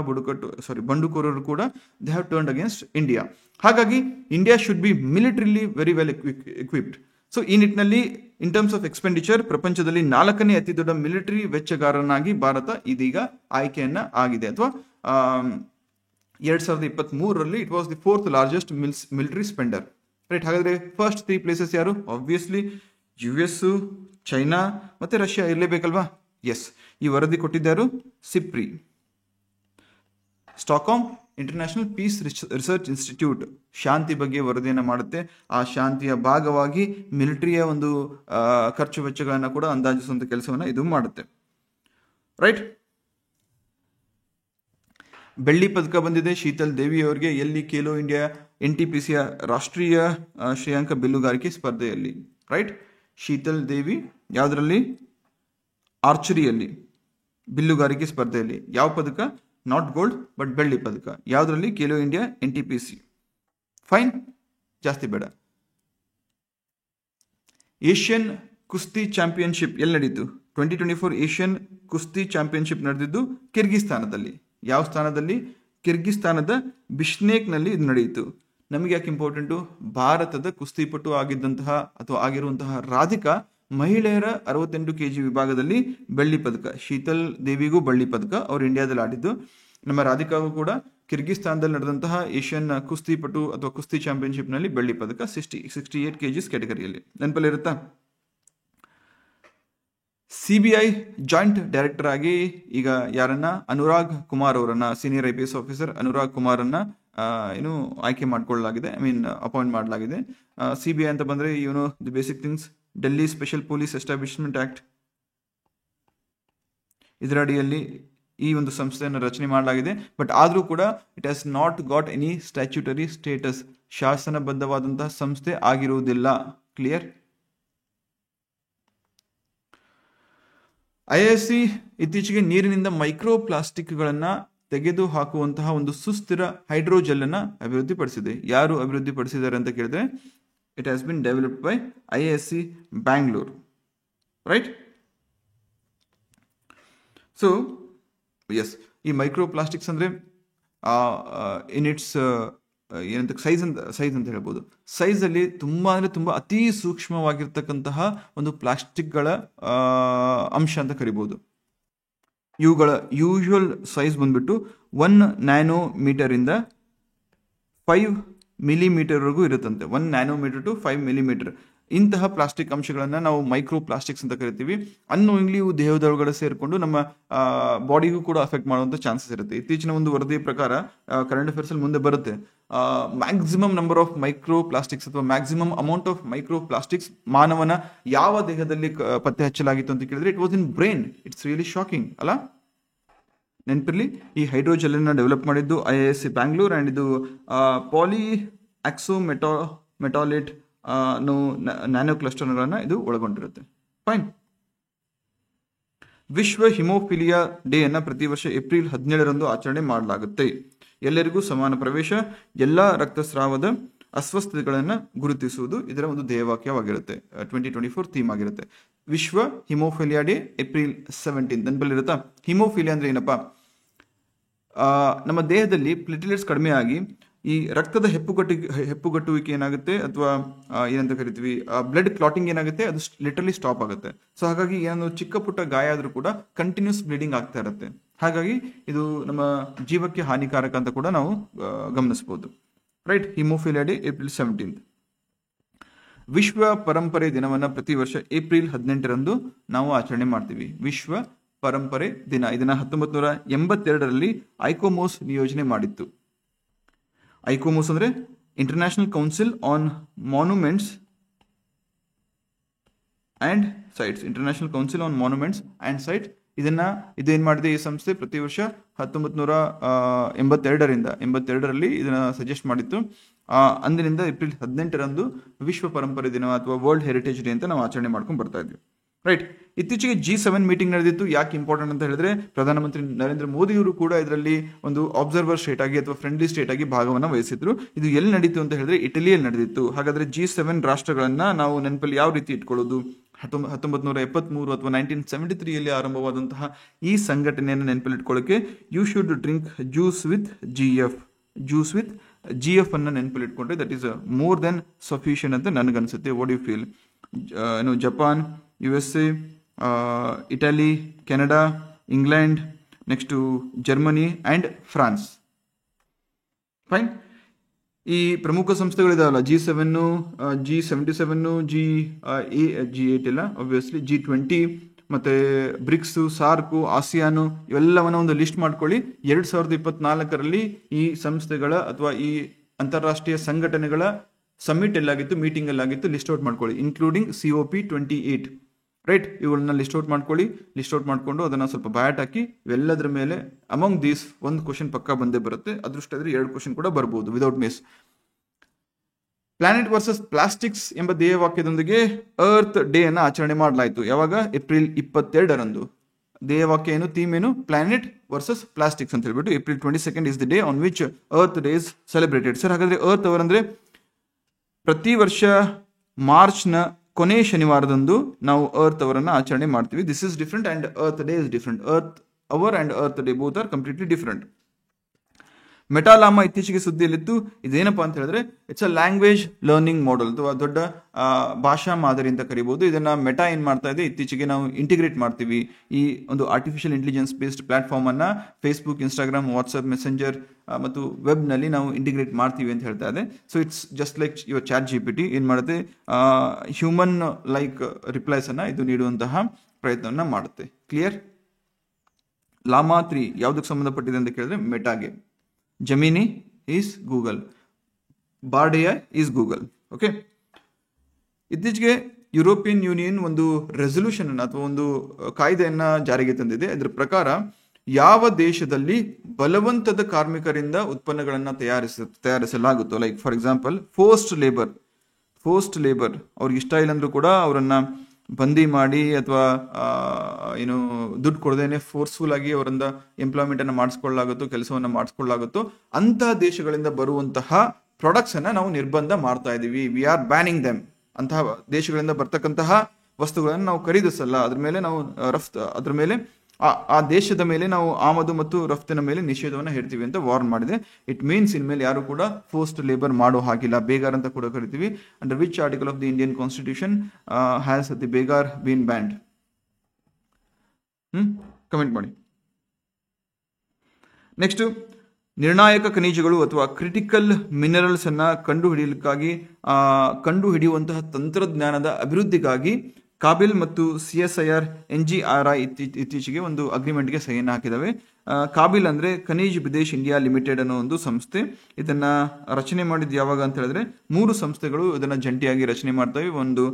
ಬಂಡುಕೋರರು ಕೂಡ they have turned against India. ಹಾಗಾಗಿ India should be militarily very well equipped. So ಈ ನಿಟ್ಟಿನಲ್ಲಿ ಇನ್ ಟರ್ಮ್ಸ್ ಆಫ್ ಎಕ್ಸ್ಪೆಂಡಿಚರ್ ಪ್ರಪಂಚದಲ್ಲಿ 4ನೇ ಅತಿ ದೊಡ್ಡ ಮಿಲಿಟರಿ ವೆಚ್ಚಗಾರನಾಗಿ ಭಾರತ ಇದೀಗ ಆಯ್ಕೆಯನ್ನ ಆಗಿದೆ. ಅಥವಾ 2023ರಲ್ಲಿ it was the 4th largest military spender. Right? ಹಾಗಾದ್ರೆ ಫಸ್ಟ್ 3 ಪ್ಲೇಸಸ್ ಯಾರು? ಆಬ್ವಿಯಸ್ಲಿ US, ಚೈನಾ ಮತ್ತೆ ರಷ್ಯಾ ಇರಲೇಬೇಕಲ್ವಾ? ಎಸ್. ಈ ವರದಿ ಕೊಟ್ಟಿದ್ದಾರು SIPRI, Stockholm International Peace Research Institute. ಶಾಂತಿ ಬಗ್ಗೆ ವರದಿಯನ್ನು ಮಾಡುತ್ತೆ. ಆ ಶಾಂತಿಯ ಭಾಗವಾಗಿ ಮಿಲಿಟರಿಯ ಒಂದು ಖರ್ಚು ವೆಚ್ಚಗಳನ್ನು ಕೂಡ ಅಂದಾಜಿಸುವಂತ ಕೆಲಸವನ್ನ ಇದು ಮಾಡುತ್ತೆ. ರೈಟ್? ಬೆಳ್ಳಿ ಪದಕ ಬಂದಿದೆ ಶೀತಲ್ ದೇವಿ ಅವರಿಗೆ. ಎಲ್ಲಿ? ಖೇಲೋ ಇಂಡಿಯಾ NTPCಯ ರಾಷ್ಟ್ರೀಯ ಶ್ರೇಯಾಂಕ ಬಿಲ್ಲುಗಾರಿಕೆ ಸ್ಪರ್ಧೆಯಲ್ಲಿ. ರೈಟ್? ಶೀತಲ್ ದೇವಿ ಯಾವುದರಲ್ಲಿ? ಆರ್ಚರಿಯಲ್ಲಿ, ಬಿಲ್ಲುಗಾರಿಕೆ ಸ್ಪರ್ಧೆಯಲ್ಲಿ. ಯಾವ ಪದಕ? ನಾಟ್ ಗೋಲ್ಡ್ ಬಟ್ ಬೆಳ್ಳಿ ಪದಕ. ಯಾವುದರಲ್ಲಿ? Khelo India NTPC. ಫೈನ್, ಜಾಸ್ತಿ ಬೇಡ. ಏಷ್ಯನ್ ಕುಸ್ತಿ ಚಾಂಪಿಯನ್ಶಿಪ್ ಎಲ್ಲಿ ನಡೀತು? 2024 ಏಷ್ಯನ್ ಕುಸ್ತಿ ಚಾಂಪಿಯನ್ಶಿಪ್ ನಡೆದಿದ್ದು ಕಿರ್ಗಿಸ್ತಾನದಲ್ಲಿ. ಯಾವ ಸ್ಥಾನದಲ್ಲಿ? ಕಿರ್ಗಿಸ್ತಾನದ ಬಿಷ್ನೇಕ್ನಲ್ಲಿ ಇದು ನಡೆಯಿತು. ನಮಗೆ ಯಾಕೆ ಇಂಪಾರ್ಟೆಂಟು? ಭಾರತದ ಕುಸ್ತಿಪಟು ಆಗಿದ್ದಂತಹ ಅಥವಾ ಆಗಿರುವಂತಹ ರಾಧಿಕಾ ಮಹಿಳೆಯರ 68 kg ವಿಭಾಗದಲ್ಲಿ ಬೆಳ್ಳಿ ಪದಕ. ಶೀತಲ್ ದೇವಿಗೂ ಬೆಳ್ಳಿ ಪದಕ. ಅವರು ಇಂಡಿಯಾದಲ್ಲಿ ಆಡಿದ್ದು. ನಮ್ಮ ರಾಧಿಕಾಗೂ ಕೂಡ ಕಿರ್ಗಿಸ್ತಾನದಲ್ಲಿ ನಡೆದಂತಹ ಏಷ್ಯನ್ ಕುಸ್ತಿಪಟು ಅಥವಾ ಕುಸ್ತಿ ಚಾಂಪಿಯನ್ಶಿಪ್ನಲ್ಲಿ ಬೆಳ್ಳಿ ಪದಕ 68 kgs ಕ್ಯಾಟಗರಿಯಲ್ಲಿ. ನೆನಪಲ್ಲಿರುತ್ತಾ? CBI ಜಾಯಿಂಟ್ ಡೈರೆಕ್ಟರ್ ಆಗಿ ಈಗ ಯಾರನ್ನ, ಅನುರಾಗ್ ಕುಮಾರ್ ಅವರನ್ನ, senior IPS officer Anurag Kumar ಅನ್ನ ಏನು ಆಯ್ಕೆ ಮಾಡಿಕೊಳ್ಳಲಾಗಿದೆ, ಅಪಾಯಿಂಟ್ ಮಾಡಲಾಗಿದೆ. CBI ಅಂತ ಬಂದ್ರೆ the basic things, Delhi special police establishment act, ಇದರ ಅಡಿಯಲ್ಲಿ ಈ ಒಂದು ಸಂಸ್ಥೆಯನ್ನು ರಚನೆ ಮಾಡಲಾಗಿದೆ. ಬಟ್ ಆದರೂ ಕೂಡ it has not got any statutory status, ಶಾಸನಬದ್ಧವಾದಂತಹ ಸಂಸ್ಥೆ ಆಗಿರುವುದಿಲ್ಲ. ಕ್ಲಿಯರ್? IISc ಇತ್ತೀಚೆಗೆ ನೀರಿನಿಂದ ಮೈಕ್ರೋ ಪ್ಲಾಸ್ಟಿಕ್ಗಳನ್ನು ತೆಗೆದು ಹಾಕುವಂತಹ ಒಂದು ಸುಸ್ಥಿರ ಹೈಡ್ರೋಜೆಲ್ ಅನ್ನ ಅಭಿವೃದ್ಧಿಪಡಿಸಿದೆ. ಯಾರು ಅಭಿವೃದ್ಧಿಪಡಿಸಿದ್ದಾರೆ ಅಂತ ಕೇಳಿದ್ರೆ, it has been developed by IISc Bangalore, right? So yes, ಈ ಮೈಕ್ರೋ ಪ್ಲಾಸ್ಟಿಕ್ಸ್ ಅಂದ್ರೆ ಇನ್ ಇಟ್ಸ್ ಏನಂತ ಸೈಜ್ ಅಂತ ಹೇಳ್ಬೋದು. ಸೈಜಲ್ಲಿ ತುಂಬಾ ಅಂದರೆ ತುಂಬ ಅತಿ ಸೂಕ್ಷ್ಮವಾಗಿರ್ತಕ್ಕಂತಹ ಒಂದು ಪ್ಲಾಸ್ಟಿಕ್ಗಳ ಅಂಶ ಅಂತ ಕರಿಬೋದು. ಇವುಗಳ ಯೂಶುವಲ್ ಸೈಜ್ ಬಂದ್ಬಿಟ್ಟು 1 ನ್ಯಾನೋಮೀಟರಿಂದ 5 ಮಿಲಿಮೀಟರ್ವರೆಗೂ ಇರುತ್ತಂತೆ. 1 ನ್ಯಾನೋಮೀಟರ್ ಟು 5 ಮಿಲಿಮೀಟರ್. ಇಂತಹ ಪ್ಲಾಸ್ಟಿಕ್ ಅಂಶಗಳನ್ನು ನಾವು ಮೈಕ್ರೋ ಪ್ಲಾಸ್ಟಿಕ್ಸ್ ಅಂತ ಕರಿತೀವಿ. ಅನ್ನೋಯಿಂಗ್ಲಿ ಇವು ದೇಹದೊಳಗಡೆ ಸೇರಿಕೊಂಡು ನಮ್ಮ ಬಾಡಿಗೂ ಕೂಡ ಅಫೆಕ್ಟ್ ಮಾಡುವಂಥ ಚಾನ್ಸಸ್ ಇರುತ್ತೆ. ಇತ್ತೀಚಿನ ಒಂದು ವರದಿಯ ಪ್ರಕಾರ ಕರೆಂಟ್ ಅಫೇರ್ಸ್ ಅಲ್ಲಿ ಮುಂದೆ ಬರುತ್ತೆ, maximum number of micro plastics ಅಥವಾ maximum amount of micro plastics ಮಾನವನ ಯಾವ ದೇಹದಲ್ಲಿ ಪತ್ತೆ ಹಚ್ಚಲಾಗಿತ್ತು ಅಂತ ಕೇಳಿದ್ರೆ it was in brain. It's really shocking ಅಲ್ಲ? ನೆನಪಿರ್ಲಿ, ಈ ಹೈಡ್ರೋಜೆಲ್ ಅನ್ನ ಡೆವಲಪ್ ಮಾಡಿದ್ದು IISc ಬ್ಯಾಂಗ್ಳೂರ್ ಅಂಡ್ ಇದು ಪಾಲಿ ಆಕ್ಸೋಮೆಟಾಲೇಟ್ ನ್ಯಾನೋ ಕ್ಲಸ್ಟರ್ಗಳನ್ನು ಇದು ಒಳಗೊಂಡಿರುತ್ತೆ. ಫೈನ್. ವಿಶ್ವ ಹಿಮೋಫಿಲಿಯಾ ಡೇ ಅನ್ನ ಪ್ರತಿ ವರ್ಷ ಏಪ್ರಿಲ್ 17ರಂದು ಆಚರಣೆ ಮಾಡಲಾಗುತ್ತೆ. ಎಲ್ಲರಿಗೂ ಸಮಾನ ಪ್ರವೇಶ, ಎಲ್ಲ ರಕ್ತಸ್ರಾವದ ಅಸ್ವಸ್ಥತೆಗಳನ್ನು ಗುರುತಿಸುವುದು ಇದರ ಒಂದು ಧ್ಯೇಯವಾಕ್ಯವಾಗಿರುತ್ತೆ. 2024 ಥೀಮ್ ಆಗಿರುತ್ತೆ. ವಿಶ್ವ ಹಿಮೋಫಿಲಿಯಾ ಡೇ ಏಪ್ರಿಲ್ 17. ನೆನಪಲ್ಲಿರುತ್ತಾ? ಹಿಮೋಫಿಲಿಯಾ ಅಂದ್ರೆ ಏನಪ್ಪಾ? ನಮ್ಮ ದೇಹದಲ್ಲಿ ಪ್ಲೇಟ್ಲೆಟ್ಸ್ ಕಡಿಮೆ ಆಗಿ ಈ ರಕ್ತದ ಹೆಪ್ಪುಗಟ್ಟುವಿಕೆ ಏನಾಗುತ್ತೆ ಅಥವಾ ಏನಂತ ಕರಿತೀವಿ ಬ್ಲಡ್ ಕ್ಲಾಟಿಂಗ್ ಏನಾಗುತ್ತೆ, ಅದು ಲಿಟರಲಿ ಸ್ಟಾಪ್ ಆಗುತ್ತೆ. ಸೊ ಹಾಗಾಗಿ ಏನೋ ಚಿಕ್ಕ ಪುಟ್ಟ ಗಾಯ ಆದ್ರೂ ಕೂಡ ಕಂಟಿನ್ಯೂಸ್ ಬ್ಲೀಡಿಂಗ್ ಆಗ್ತಾ ಇರುತ್ತೆ. ಹಾಗಾಗಿ ಇದು ನಮ್ಮ ಜೀವಕ್ಕೆ ಹಾನಿಕಾರಕ ಅಂತ ಕೂಡ ನಾವು ಗಮನಿಸಬಹುದು, ರೈಟ್? Haemophilia day April 17. ವಿಶ್ವ ಪರಂಪರೆ ದಿನವನ್ನ ಪ್ರತಿ ವರ್ಷ ಏಪ್ರಿಲ್ 18ರಂದು ನಾವು ಆಚರಣೆ ಮಾಡ್ತೀವಿ. ವಿಶ್ವ ಪರಂಪರೆ ದಿನ. ಇದನ್ನ 1982ರಲ್ಲಿ ಐಕೋಮೋಸ್ ನಿಯೋಜನೆ ಮಾಡಿತ್ತು. ಐಕೋಮೋಸ್ ಅಂದ್ರೆ international council on monuments and sites. International council on monuments and site. ಇದೇನ್ ಮಾಡಿದೆ ಈ ಸಂಸ್ಥೆ? ಪ್ರತಿ ವರ್ಷ 1982ರಲ್ಲಿ ಇದನ್ನ ಸಜೆಸ್ಟ್ ಮಾಡಿತ್ತು. ಅಂದಿನಿಂದ ಏಪ್ರಿಲ್ 18ರಂದು ವಿಶ್ವ ಪರಂಪರೆ ದಿನ ಅಥವಾ ವರ್ಲ್ಡ್ ಹೆರಿಟೇಜ್ ಡೇ ಅಂತ ನಾವು ಆಚರಣೆ ಮಾಡ್ಕೊಂಡು ಬರ್ತಾ ಇದ್ವಿ, ರೈಟ್? ಇತ್ತೀಚೆಗೆ G7 ಮೀಟಿಂಗ್ ನಡೆದಿತ್ತು. ಯಾಕೆ ಇಂಪಾರ್ಟೆಂಟ್ ಅಂತ ಹೇಳಿದ್ರೆ, ಪ್ರಧಾನಮಂತ್ರಿ ನರೇಂದ್ರ ಮೋದಿಯವರು ಕೂಡ ಇದರಲ್ಲಿ ಒಂದು ಅಬ್ಸರ್ವರ್ ಸ್ಟೇಟ್ ಆಗಿ ಅಥವಾ ಫ್ರೆಂಡ್ಲಿ ಸ್ಟೇಟ್ ಆಗಿ ಭಾಗವನ್ನು ವಹಿಸಿದ್ರು. ಇದು ಎಲ್ಲಿ ನಡೀತು ಅಂತ ಹೇಳಿದ್ರೆ ಇಟಲಿಯಲ್ಲಿ ನಡೆದಿತ್ತು. ಹಾಗಾದ್ರೆ G7 ರಾಷ್ಟ್ರಗಳನ್ನ ನಾವು ನೆನಪಲ್ಲಿ ಯಾವ ರೀತಿ ಇಟ್ಕೊಳ್ಳೋದು? 1973 ಅಥವಾ 1973ಯಲ್ಲಿ ಆರಂಭವಾದಂತಹ ಈ ಸಂಘಟನೆಯನ್ನು ನೆನಪಲ್ಲಿ ಇಟ್ಕೊಳ್ಳೋಕೆ you should drink juice with GF ಅನ್ನ ನೆನಪಲ್ಲಿ ಇಟ್ಕೊಂಡ್ರೆ that is more than sufficient ಅಂತ ನನಗನ್ಸುತ್ತೆ. What you feel? Japan, USA, Italy, Canada, England, next Germany and France. Fine. ಈ ಪ್ರಮುಖ ಸಂಸ್ಥೆಗಳಿದಾವಲ್ಲ, G7, G77, G8 ಇಲ್ಲ ಆಬ್ವಿಯಸ್ಲಿ, G20 ಮತ್ತೆ ಬ್ರಿಕ್ಸ್, ಸಾರ್ಕು, ಆಸಿಯಾನು, ಇವೆಲ್ಲವನ್ನ ಒಂದು ಲಿಸ್ಟ್ ಮಾಡ್ಕೊಳ್ಳಿ. 2024ರಲ್ಲಿ ಈ ಸಂಸ್ಥೆಗಳ ಅಥವಾ ಈ ಅಂತಾರಾಷ್ಟ್ರೀಯ ಸಂಘಟನೆಗಳ ಸಮ್ಮಿಟ್ ಎಲ್ಲಾಗಿತ್ತು, ಮೀಟಿಂಗ್ ಎಲ್ಲಾಗಿತ್ತು, ಲಿಸ್ಟ್ ಔಟ್ ಮಾಡ್ಕೊಳ್ಳಿ, ಇನ್ಕ್ಲೂಡಿಂಗ್ COP28, ರೈಟ್? ಇವುಗಳನ್ನ ಲಿಸ್ಟ್ ಔಟ್ ಮಾಡ್ಕೊಳ್ಳಿ. ಲಿಸ್ಟ್ ಔಟ್ ಮಾಡ್ಕೊಂಡು ಅದನ್ನ ಸ್ವಲ್ಪ ಬ್ಯಾಟ್ ಹಾಕಿ ಇವೆಲ್ಲದರ ಮೇಲೆ ಅಮಂಗ್ ದೀಸ್ ಒಂದು ಕ್ವಶನ್ ಪಕ್ಕ ಬಂದೇ ಬರುತ್ತೆ. ಅದೃಷ್ಟ ಇದ್ರೆ 2 ಕ್ವಶನ್ ಕೂಡ ಬರ್ಬೋದು without miss. Planet versus plastics ಎಂಬ ಧ್ಯೇಯವಾಕ್ಯದೊಂದಿಗೆ ಅರ್ತ್ ಡೇ ಅನ್ನ ಆಚರಣೆ ಮಾಡಲಾಯಿತು. ಯಾವಾಗ? ಏಪ್ರಿಲ್ 22ರಂದು. ಧ್ಯೇಯವಾಕ್ಯ ಏನು, ಥೀಮ್ ಏನು? ಪ್ಲಾನೆಟ್ ವರ್ಸಸ್ ಪ್ಲಾಸ್ಟಿಕ್ಸ್ ಅಂತ ಹೇಳ್ಬಿಟ್ಟು. April 22 is the day on which earth Day is celebrated. Sir, ಹಾಗಾದ್ರೆ ಅರ್ತ್ ಅವರ್ ಅಂದ್ರೆ ಪ್ರತಿ ವರ್ಷ ಮಾರ್ಚ್ನ ಕೊನೆ ಶನಿವಾರದಂದು ನಾವು ಅರ್ತ್ ಅವರನ್ನು ಆಚರಣೆ ಮಾಡ್ತೀವಿ. This is different and Earth Day is different. Earth Hour and Earth Day both are completely different. Meta Llama ಇತ್ತೀಚೆಗೆ ಸುದ್ದಿಯಲ್ಲಿತ್ತು. ಇದೇನಪ್ಪಾ ಅಂತ ಹೇಳಿದ್ರೆ it's a language learning model ಅಥವಾ ದೊಡ್ಡ ಭಾಷಾ ಮಾದರಿ ಅಂತ ಕರಿಬಹುದು. ಇದನ್ನ ಮೆಟಾ ಏನ್ ಮಾಡ್ತಾ ಇದೆ, ಇತ್ತೀಚೆಗೆ ನಾವು ಇಂಟಿಗ್ರೇಟ್ ಮಾಡ್ತೀವಿ ಈ ಒಂದು ಆರ್ಟಿಫಿಷಿಯಲ್ ಇಂಟೆಲಿಜೆನ್ಸ್ ಬೇಸ್ಡ್ ಪ್ಲಾಟ್ಫಾರ್ಮ್ ಅನ್ನ ಫೇಸ್ಬುಕ್, ಇನ್ಸ್ಟಾಗ್ರಾಮ್, ವಾಟ್ಸ್ಆಪ್, ಮೆಸೆಂಜರ್ ಮತ್ತು ವೆಬ್ ನಲ್ಲಿ ನಾವು ಇಂಟಿಗ್ರೇಟ್ ಮಾಡ್ತೀವಿ ಅಂತ ಹೇಳ್ತಾ ಇದೆ. So it's just like your chat GPT ಏನ್ ಮಾಡುತ್ತೆ, ಹ್ಯೂಮನ್ ಲೈಕ್ ರಿಪ್ಲೈಸ್ ಅನ್ನ ಇದು ನೀಡುವಂತಹ ಪ್ರಯತ್ನವನ್ನ ಮಾಡುತ್ತೆ. ಕ್ಲಿಯರ್? ಲಾಮಾ 3 ಯಾವುದಕ್ಕೆ ಸಂಬಂಧಪಟ್ಟಿದೆ ಅಂತ ಕೇಳಿದ್ರೆ ಮೆಟಾಗೆ. Gemini is Google, Bard AI is Google. Okay, ಇತ್ತೀಚೆಗೆ ಯುರೋಪಿಯನ್ ಯೂನಿಯನ್ ಒಂದು ರೆಸೊಲ್ಯೂಷನ್ ಅನ್ನು ಅಥವಾ ಒಂದು ಕಾಯ್ದೆಯನ್ನ ಜಾರಿಗೆ ತಂದಿದೆ. ಇದರ ಪ್ರಕಾರ ಯಾವ ದೇಶದಲ್ಲಿ ಬಲವಂತದ ಕಾರ್ಮಿಕರಿಂದ ಉತ್ಪನ್ನಗಳನ್ನು ತಯಾರಿಸಲಾಗುತ್ತೋ, like for example forced labour ಅವ್ರಿಗೆ ಇಷ್ಟ ಇಲ್ಲ ಅಂದ್ರೂ ಕೂಡ ಅವರನ್ನ ಬಂದಿ ಮಾಡಿ ಅಥವಾ ಏನು ದುಡ್ಡು ಕೊಡದೇನೆ ಫೋರ್ಸ್ಫುಲ್ ಆಗಿ ಅವರಿಂದ ಎಂಪ್ಲಾಯ್ಮೆಂಟ್ ಅನ್ನು ಮಾಡಿಸ್ಕೊಳ್ಳಾಗುತ್ತೋ, ಕೆಲಸವನ್ನ ಮಾಡಿಸ್ಕೊಳ್ಳಾಗುತ್ತೋ ಅಂತಹ ದೇಶಗಳಿಂದ ಬರುವಂತಹ ಪ್ರಾಡಕ್ಟ್ಸ್ ಅನ್ನ ನಾವು ನಿರ್ಬಂಧ ಮಾಡ್ತಾ ಇದೀವಿ. We are banning them. ಅಂತಹ ದೇಶಗಳಿಂದ ಬರ್ತಕ್ಕಂತಹ ವಸ್ತುಗಳನ್ನು ನಾವು ಖರೀದಿಸಲ್ಲ, ಅದ್ರ ಮೇಲೆ ನಾವು ಅದ್ರ ಮೇಲೆ ಆ ದೇಶದ ಮೇಲೆ ನಾವು ಆಮದು ಮತ್ತು ರಫ್ತಿನ ಮೇಲೆ ನಿಷೇಧವನ್ನು ಹೇರ್ತೀವಿ ಅಂತ ವಾರ್ನ್ ಮಾಡಿದೆ. ಇಟ್ ಮೀನ್ಸ್ ಇನ್ಮೇಲೆ ಯಾರು ಕೂಡ ಫೋರ್ಸ್ಡ್ ಲೇಬರ್ ಮಾಡೋ ಹಾಗಿಲ್ಲ. ಬೇಗಾರ್ ಅಂತ ಕೂಡ ಕರಿತೀವಿ. Under which article of the Indian constitution has the begar been banned? Comment ಮಾಡಿ. ನೆಕ್ಸ್ಟ್, ನಿರ್ಣಾಯಕ ಖನಿಜಗಳು ಅಥವಾ ಕ್ರಿಟಿಕಲ್ ಮಿನರಲ್ಸ್ ಅನ್ನ ಕಂಡುಹಿಡಿಯುವಂತಹ ತಂತ್ರಜ್ಞಾನದ ಅಭಿವೃದ್ಧಿಗಾಗಿ ಕಾಬಿಲ್ ಮತ್ತು CSIR NGRI ಇತ್ತೀಚೆಗೆ ಒಂದು ಅಗ್ರಿಮೆಂಟ್ಗೆ ಸಹಿಯನ್ನು ಹಾಕಿದಾವೆ. ಕಾಬಿಲ್ ಅಂದ್ರೆ ಖನೀಜ್ ಬಿದೇಶ್ ಇಂಡಿಯಾ ಲಿಮಿಟೆಡ್ ಅನ್ನೋ ಒಂದು ಸಂಸ್ಥೆ. ಇದನ್ನ ರಚನೆ ಮಾಡಿದ್ದು ಯಾವಾಗ ಅಂತ ಹೇಳಿದ್ರೆ 3 ಸಂಸ್ಥೆಗಳು ಇದನ್ನ ಜಂಟಿಯಾಗಿ ರಚನೆ ಮಾಡ್ತವೆ. ಒಂದು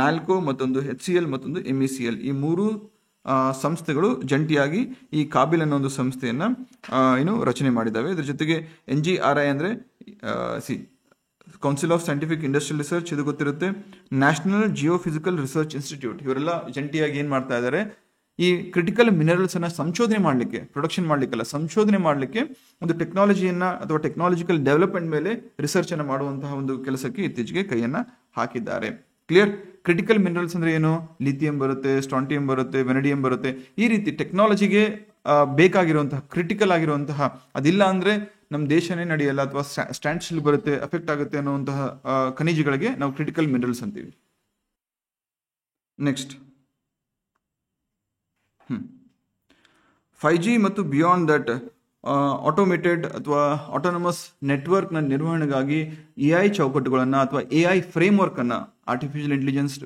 ನಾಲ್ಕೋ, ಮತ್ತೊಂದು HCL, ಮತ್ತೊಂದು MECL. ಈ 3 ಸಂಸ್ಥೆಗಳು ಜಂಟಿಯಾಗಿ ಈ ಕಾಬಿಲ್ ಅನ್ನೋ ಒಂದು ಸಂಸ್ಥೆಯನ್ನ ರಚನೆ ಮಾಡಿದ್ದಾವೆ. ಇದ್ರ ಜೊತೆಗೆ NGRI ಅಂದ್ರೆ council of scientific industrial research, ಇದು ಗೊತ್ತಿರುತ್ತೆ. ನ್ಯಾಷನಲ್ ಜಿಯೋಫಿಸಿಕಲ್ ರಿಸರ್ಚ್ ಇನ್ಸ್ಟಿಟ್ಯೂಟ್, ಇವರೆಲ್ಲ ಜಂಟಿಯಾಗಿ ಏನ್ ಮಾಡ್ತಾ ಇದ್ದಾರೆ, ಈ ಕ್ರಿಟಿಕಲ್ ಮಿನರಲ್ಸ್ ಅನ್ನ ಸಂಶೋಧನೆ ಮಾಡಲಿಕ್ಕೆ, ಪ್ರೊಡಕ್ಷನ್ ಮಾಡ್ಲಿಕ್ಕಲ್ಲ, ಸಂಶೋಧನೆ ಮಾಡಲಿಕ್ಕೆ ಒಂದು ಟೆಕ್ನಾಲಜಿಯನ್ನ ಅಥವಾ ಟೆಕ್ನಾಲಜಿಕಲ್ ಡೆವಲಪ್ಮೆಂಟ್ ಮೇಲೆ ರಿಸರ್ಚ್ ಅನ್ನ ಮಾಡುವಂತಹ ಒಂದು ಕೆಲಸಕ್ಕೆ ಇತ್ತೀಚೆಗೆ ಕೈಯನ್ನ ಹಾಕಿದ್ದಾರೆ. ಕ್ಲಿಯರ್? ಕ್ರಿಟಿಕಲ್ ಮಿನರಲ್ಸ್ ಅಂದ್ರೆ ಏನು? ಲಿಥಿಯಂ ಬರುತ್ತೆ, ಸ್ಟ್ರಾಂಟಿಯಂ ಬರುತ್ತೆ, ವೆನಡಿಯಂ ಬರುತ್ತೆ. ಈ ರೀತಿ ಟೆಕ್ನಾಲಜಿಗೆ ಬೇಕಾಗಿರುವಂತಹ, ಕ್ರಿಟಿಕಲ್ ಆಗಿರುವಂತಹ, ಅದಿಲ್ಲ ಅಂದ್ರೆ ನಮ್ಮ ದೇಶನೇ ನಡೆಯಲ್ಲ ಅಥವಾ ಸ್ಟ್ಯಾಂಡ್ ಸ್ಟಿಲ್ ಬರುತ್ತೆ, ಅಫೆಕ್ಟ್ ಆಗುತ್ತೆ ಅನ್ನುವಂತಹ ಖನಿಜಗಳಿಗೆ ನಾವು ಕ್ರಿಟಿಕಲ್ ಮಿನರಲ್ಸ್ ಅಂತೀವಿ. ನೆಕ್ಸ್ಟ್, 5G ಮತ್ತು ಬಿಯಾಂಡ್ ದಟ್ ಆಟೋಮೇಟೆಡ್ ಅಥವಾ ಆಟೋನಮಸ್ ನೆಟ್ವರ್ಕ್ನ ನಿರ್ವಹಣೆಗಾಗಿ AI ಚೌಕಟ್ಟುಗಳನ್ನು ಅಥವಾ AI ಫ್ರೇಮ್ವರ್ಕ್ ಅನ್ನ, ಆರ್ಟಿಫಿಷಿಯಲ್ ಇಂಟೆಲಿಜೆನ್ಸ್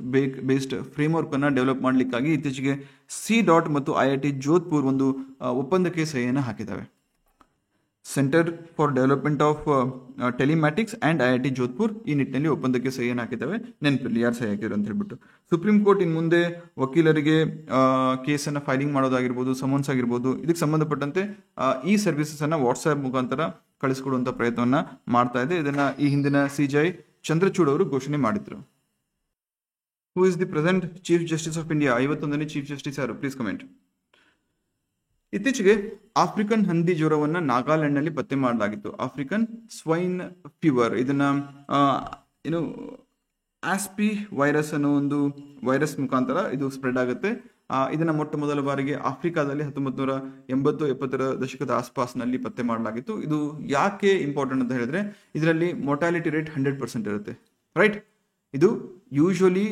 ಬೇಸ್ಡ್ ಫ್ರೇಮ್ವರ್ಕ್ ಅನ್ನ ಡೆವಲಪ್ ಮಾಡಲಿಕ್ಕಾಗಿ ಇತ್ತೀಚೆಗೆ C. ಮತ್ತು IIT ಜೋಧ್ಪುರ್ ಒಂದು ಒಪ್ಪಂದಕ್ಕೆ ಸಹಿಯನ್ನು ಹಾಕಿದ್ದಾವೆ. Centre for Development of Telematics and IIT Jodhpur ಈ ನಿಟ್ಟಿನಲ್ಲಿ ಒಪ್ಪಂದಕ್ಕೆ ಸಹಿಯನ್ನು ಹಾಕಿದ್ದಾವೆ. ನೆನಪಿರಲಿ ಯಾರು ಸಹಿ ಹಾಕಿದ್ರು ಅಂತ ಹೇಳ್ಬಿಟ್ಟು. ಸುಪ್ರೀಂ ಕೋರ್ಟ್ ಇನ್ನು ಮುಂದೆ ವಕೀಲರಿಗೆ ಕೇಸನ್ನು ಫೈಲಿಂಗ್ ಮಾಡೋದಾಗಿರ್ಬೋದು, ಸಮನ್ಸ್ ಆಗಿರ್ಬೋದು, ಇದಕ್ಕೆ ಸಂಬಂಧಪಟ್ಟಂತೆ ಈ ಸರ್ವಿಸಸ್ ಅನ್ನ ವಾಟ್ಸ್ಆಪ್ ಮುಖಾಂತರ ಕಳಿಸ್ಕೊಡುವಂತ ಪ್ರಯತ್ನವನ್ನ ಮಾಡ್ತಾ ಇದೆ. ಇದನ್ನ ಈ ಹಿಂದಿನ CJI ಚಂದ್ರಚೂಡ್ ಅವರು ಘೋಷಣೆ ಮಾಡಿದ್ರು. Who is the present chief justice of India? 51ನೇ ಚೀಫ್ ಜಸ್ಟಿಸ್ ಯಾರು? Please comment. ಇತ್ತೀಚೆಗೆ ಆಫ್ರಿಕನ್ ಹಂದಿ ಜ್ವರವನ್ನ ನಾಗಾಲ್ಯಾಂಡ್ ನಲ್ಲಿ ಪತ್ತೆ ಮಾಡಲಾಗಿತ್ತು. African swine fever. ಇದನ್ನ ಆಸ್ಪಿ ವೈರಸ್ ಅನ್ನೋ ಒಂದು ವೈರಸ್ ಮುಖಾಂತರ ಇದು ಸ್ಪ್ರೆಡ್ ಆಗುತ್ತೆ. ಇದನ್ನ ಮೊಟ್ಟ ಮೊದಲ ಬಾರಿಗೆ ಆಫ್ರಿಕಾದಲ್ಲಿ 1980-70ರ ದಶಕದ ಆಸ್ಪಾಸ್ನಲ್ಲಿ ಪತ್ತೆ ಮಾಡಲಾಗಿತ್ತು. ಇದು ಯಾಕೆ ಇಂಪಾರ್ಟೆಂಟ್ ಅಂತ ಹೇಳಿದ್ರೆ ಇದರಲ್ಲಿ ಮೊರ್ಟಾಲಿಟಿ ರೇಟ್ 100% ಇರುತ್ತೆ. ರೈಟ್? ಇದು ಯೂಶುವಲಿ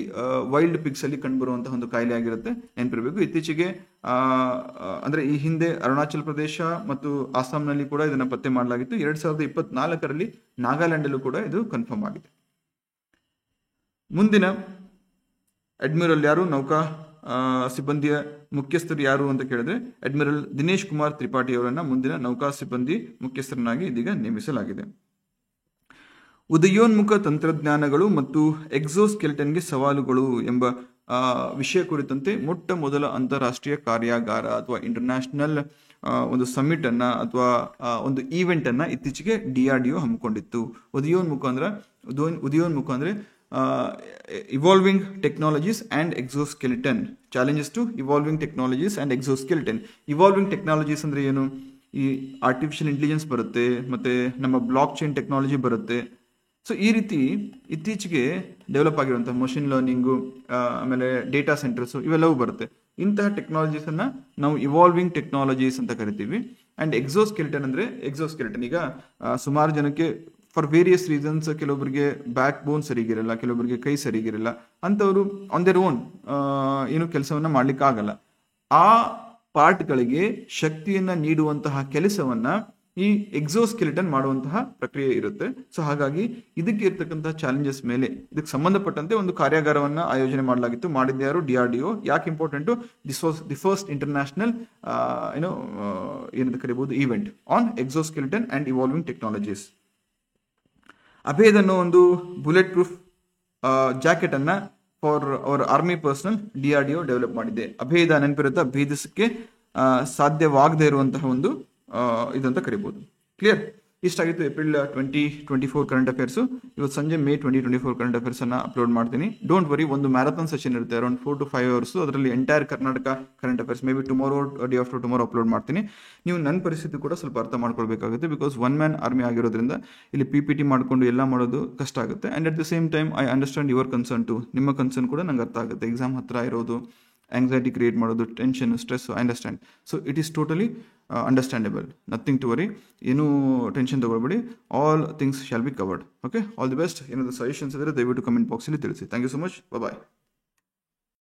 ವೈಲ್ಡ್ ಪಿಗ್ಸ್ ಅಲ್ಲಿ ಕಂಡುಬರುವಂತಹ ಒಂದು ಕಾಯಿಲೆ ಆಗಿರುತ್ತೆ, ನೆನಪಿರಬೇಕು. ಇತ್ತೀಚೆಗೆ ಅಂದ್ರೆ ಈ ಹಿಂದೆ ಅರುಣಾಚಲ್ ಪ್ರದೇಶ ಮತ್ತು ಅಸ್ಸಾಂನಲ್ಲಿ ಕೂಡ ಇದನ್ನ ಪತ್ತೆ ಮಾಡಲಾಗಿತ್ತು. 2024ರಲ್ಲಿ ನಾಗಾಲ್ಯಾಂಡ್ ಅಲ್ಲೂ ಕೂಡ ಇದು ಕನ್ಫರ್ಮ್ ಆಗಿದೆ. ಮುಂದಿನ ಅಡ್ಮಿರಲ್ ಯಾರು? ನೌಕಾ ಸಿಬ್ಬಂದಿಯ ಮುಖ್ಯಸ್ಥರು ಯಾರು ಅಂತ ಕೇಳಿದ್ರೆ ಅಡ್ಮಿರಲ್ ದಿನೇಶ್ ಕುಮಾರ್ ತ್ರಿಪಾಠಿ ಅವರನ್ನ ಮುಂದಿನ ನೌಕಾ ಸಿಬ್ಬಂದಿ ಮುಖ್ಯಸ್ಥರನ್ನಾಗಿ ಇದೀಗ ನೇಮಿಸಲಾಗಿದೆ. ಉದಯೋನ್ಮುಖ ತಂತ್ರಜ್ಞಾನಗಳು ಮತ್ತು ಎಕ್ಸೋಸ್ಕೆಲ್ಟನ್ಗೆ ಸವಾಲುಗಳು ಎಂಬ ವಿಷಯ ಕುರಿತಂತೆ ಮೊಟ್ಟ ಮೊದಲ ಅಂತಾರಾಷ್ಟ್ರೀಯ ಕಾರ್ಯಾಗಾರ ಅಥವಾ ಇಂಟರ್ನ್ಯಾಷನಲ್ ಒಂದು ಸಮಿಟ್ ಅನ್ನ ಅಥವಾ ಒಂದು ಈವೆಂಟ್ ಅನ್ನ ಇತ್ತೀಚೆಗೆ DRDO ಹಮ್ಮಿಕೊಂಡಿತ್ತು. ಉದಯೋನ್ಮುಖ ಅಂದ್ರೆ evolving technologies and exoskeleton, challenges to evolving technologies and exoskeleton. Evolving technologies ಅಂದ್ರೆ ಏನು? ಈ ಆರ್ಟಿಫಿಷಿಯಲ್ ಇಂಟೆಲಿಜೆನ್ಸ್ ಬರುತ್ತೆ, ಮತ್ತೆ ನಮ್ಮ ಬ್ಲಾಕ್ ಚೈನ್ ಟೆಕ್ನಾಲಜಿ ಬರುತ್ತೆ. ಸೊ ಈ ರೀತಿ ಇತ್ತೀಚೆಗೆ ಡೆವಲಪ್ ಆಗಿರುವಂತಹ ಮಷಿನ್ ಲರ್ನಿಂಗು, ಆಮೇಲೆ ಡೇಟಾ ಸೆಂಟರ್ಸ್, ಇವೆಲ್ಲವೂ ಬರುತ್ತೆ. ಇಂತಹ ಟೆಕ್ನಾಲಜೀಸ್ ಅನ್ನ ನಾವು ಇವಾಲ್ವಿಂಗ್ ಟೆಕ್ನಾಲಜೀಸ್ ಅಂತ ಕರಿತೀವಿ. ಆ್ಯಂಡ್ ಎಕ್ಸೋಸ್ಕೆಲಿಟನ್ ಅಂದರೆ ಎಕ್ಸೋಸ್ಕೆಲಿಟನ್ ಈಗ ಸುಮಾರು ಜನಕ್ಕೆ ಫಾರ್ ವೇರಿಯಸ್ ರೀಸನ್ಸ್ ಕೆಲವೊಬ್ಬರಿಗೆ ಬ್ಯಾಕ್ ಬೋನ್ ಸರಿಗಿರಲ್ಲ, ಕೆಲವೊಬ್ಬರಿಗೆ ಕೈ ಸರಿಗಿರಲ್ಲ, ಅಂಥವರು ಆನ್ ದೇರ್ ಓನ್ ಏನು ಕೆಲಸವನ್ನು ಮಾಡ್ಲಿಕ್ಕೆ ಆಗಲ್ಲ. ಆ ಪಾರ್ಟ್ಗಳಿಗೆ ಶಕ್ತಿಯನ್ನು ನೀಡುವಂತಹ ಕೆಲಸವನ್ನು ಈ ಎಕ್ಸೋಸ್ಕೆಲಿಟನ್ ಮಾಡುವಂತಹ ಪ್ರಕ್ರಿಯೆ ಇರುತ್ತೆ. ಸೊ ಹಾಗಾಗಿ ಇದಕ್ಕೆ ಇರ್ತಕ್ಕಂತಹ ಚಾಲೆಂಜಸ್ ಮೇಲೆ ಇದಕ್ಕೆ ಸಂಬಂಧಪಟ್ಟಂತೆ ಒಂದು ಕಾರ್ಯಾಗಾರವನ್ನು ಆಯೋಜನೆ ಮಾಡಲಾಗಿತ್ತು. ಮಾಡಿದ್ದ ಯಾರು? DRDO. ಯಾಕೆ important? This was the first international ಏನಂತ ಕರಿಬಹುದು event on exoskeleton and evolving technologies. Abhed ಅನ್ನೋ ಒಂದು ಬುಲೆಟ್ ಪ್ರೂಫ್ ಜಾಕೆಟನ್ನು for our army personnel DRDO develop ಮಾಡಿದೆ. ಅಭೇದ ನೆನಪಿರುತ್ತೆ, ಭೇದಿಸಕ್ಕೆ ಸಾಧ್ಯವಾಗದೇ ಇರುವಂತಹ ಒಂದು ಇದಂತ ಕರಿಬಹುದು. ಕ್ಲಿಯರ್? ಇಷ್ಟಾಗಿತ್ತು ಏಪ್ರಿಲ್ 2024 ಕರೆಂಟ್ ಅಫೇರ್ಸು. ಇವತ್ತು ಸಂಜೆ ಮೇ 2024 ಕರೆಂಟ್ ಅಫೇರ್ಸನ್ನು ಅಪ್ಲೋಡ್ ಮಾಡ್ತೀನಿ. ಡೋಂಟ್ ವರಿ, ಒಂದು ಮ್ಯಾರಥಾನ್ ಸೆಷನ್ ಇರುತ್ತೆ ಅರೌಂಡ್ 4 to 5 hours. ಅದರಲ್ಲಿ entire Karnataka current affairs may be tomorrow day after tomorrow upload ಮಾಡ್ತೀನಿ. ನೀವು ನನ್ನ ಪರಿಸ್ಥಿತಿ ಕೂಡ ಸ್ವಲ್ಪ ಅರ್ಥ ಮಾಡ್ಕೊಳ್ಬೇಕಾಗುತ್ತೆ. ಬಿಕಾಸ್ ಒನ್ ಮ್ಯಾನ್ ಆರ್ಮಿ ಆಗಿರೋದ್ರಿಂದ ಇಲ್ಲಿ PPT ಮಾಡಿಕೊಂಡು ಎಲ್ಲ ಮಾಡೋದು ಕಷ್ಟ ಆಗುತ್ತೆ. And at the same time I understand your concern too. ನಿಮ್ಮ ಕನ್ಸರ್ನ್ ಕೂಡ ನಂಗೆ ಅರ್ಥ ಆಗುತ್ತೆ. ಎಕ್ಸಾಮ್ ಹತ್ರ ಇರೋದು, ಆಂಗ್ಸೈಟಿ ಕ್ರಿಯೇಟ್ ಮಾಡೋದು, tension, stress, I understand. So it is totally understandable. Nothing to worry. ಏನೂ ಟೆನ್ಷನ್ ತಗೊಳ್ಬೇಡಿ. All things shall be covered. Okay, all the best. ಏನಾದರೂ ಸಜೆಷನ್ಸ್ ಇದ್ದರೆ ದಯವಿಟ್ಟು ಕಮೆಂಟ್ ಬಾಕ್ಸಲ್ಲಿ ತಿಳಿಸಿ. Thank you so much. Bye.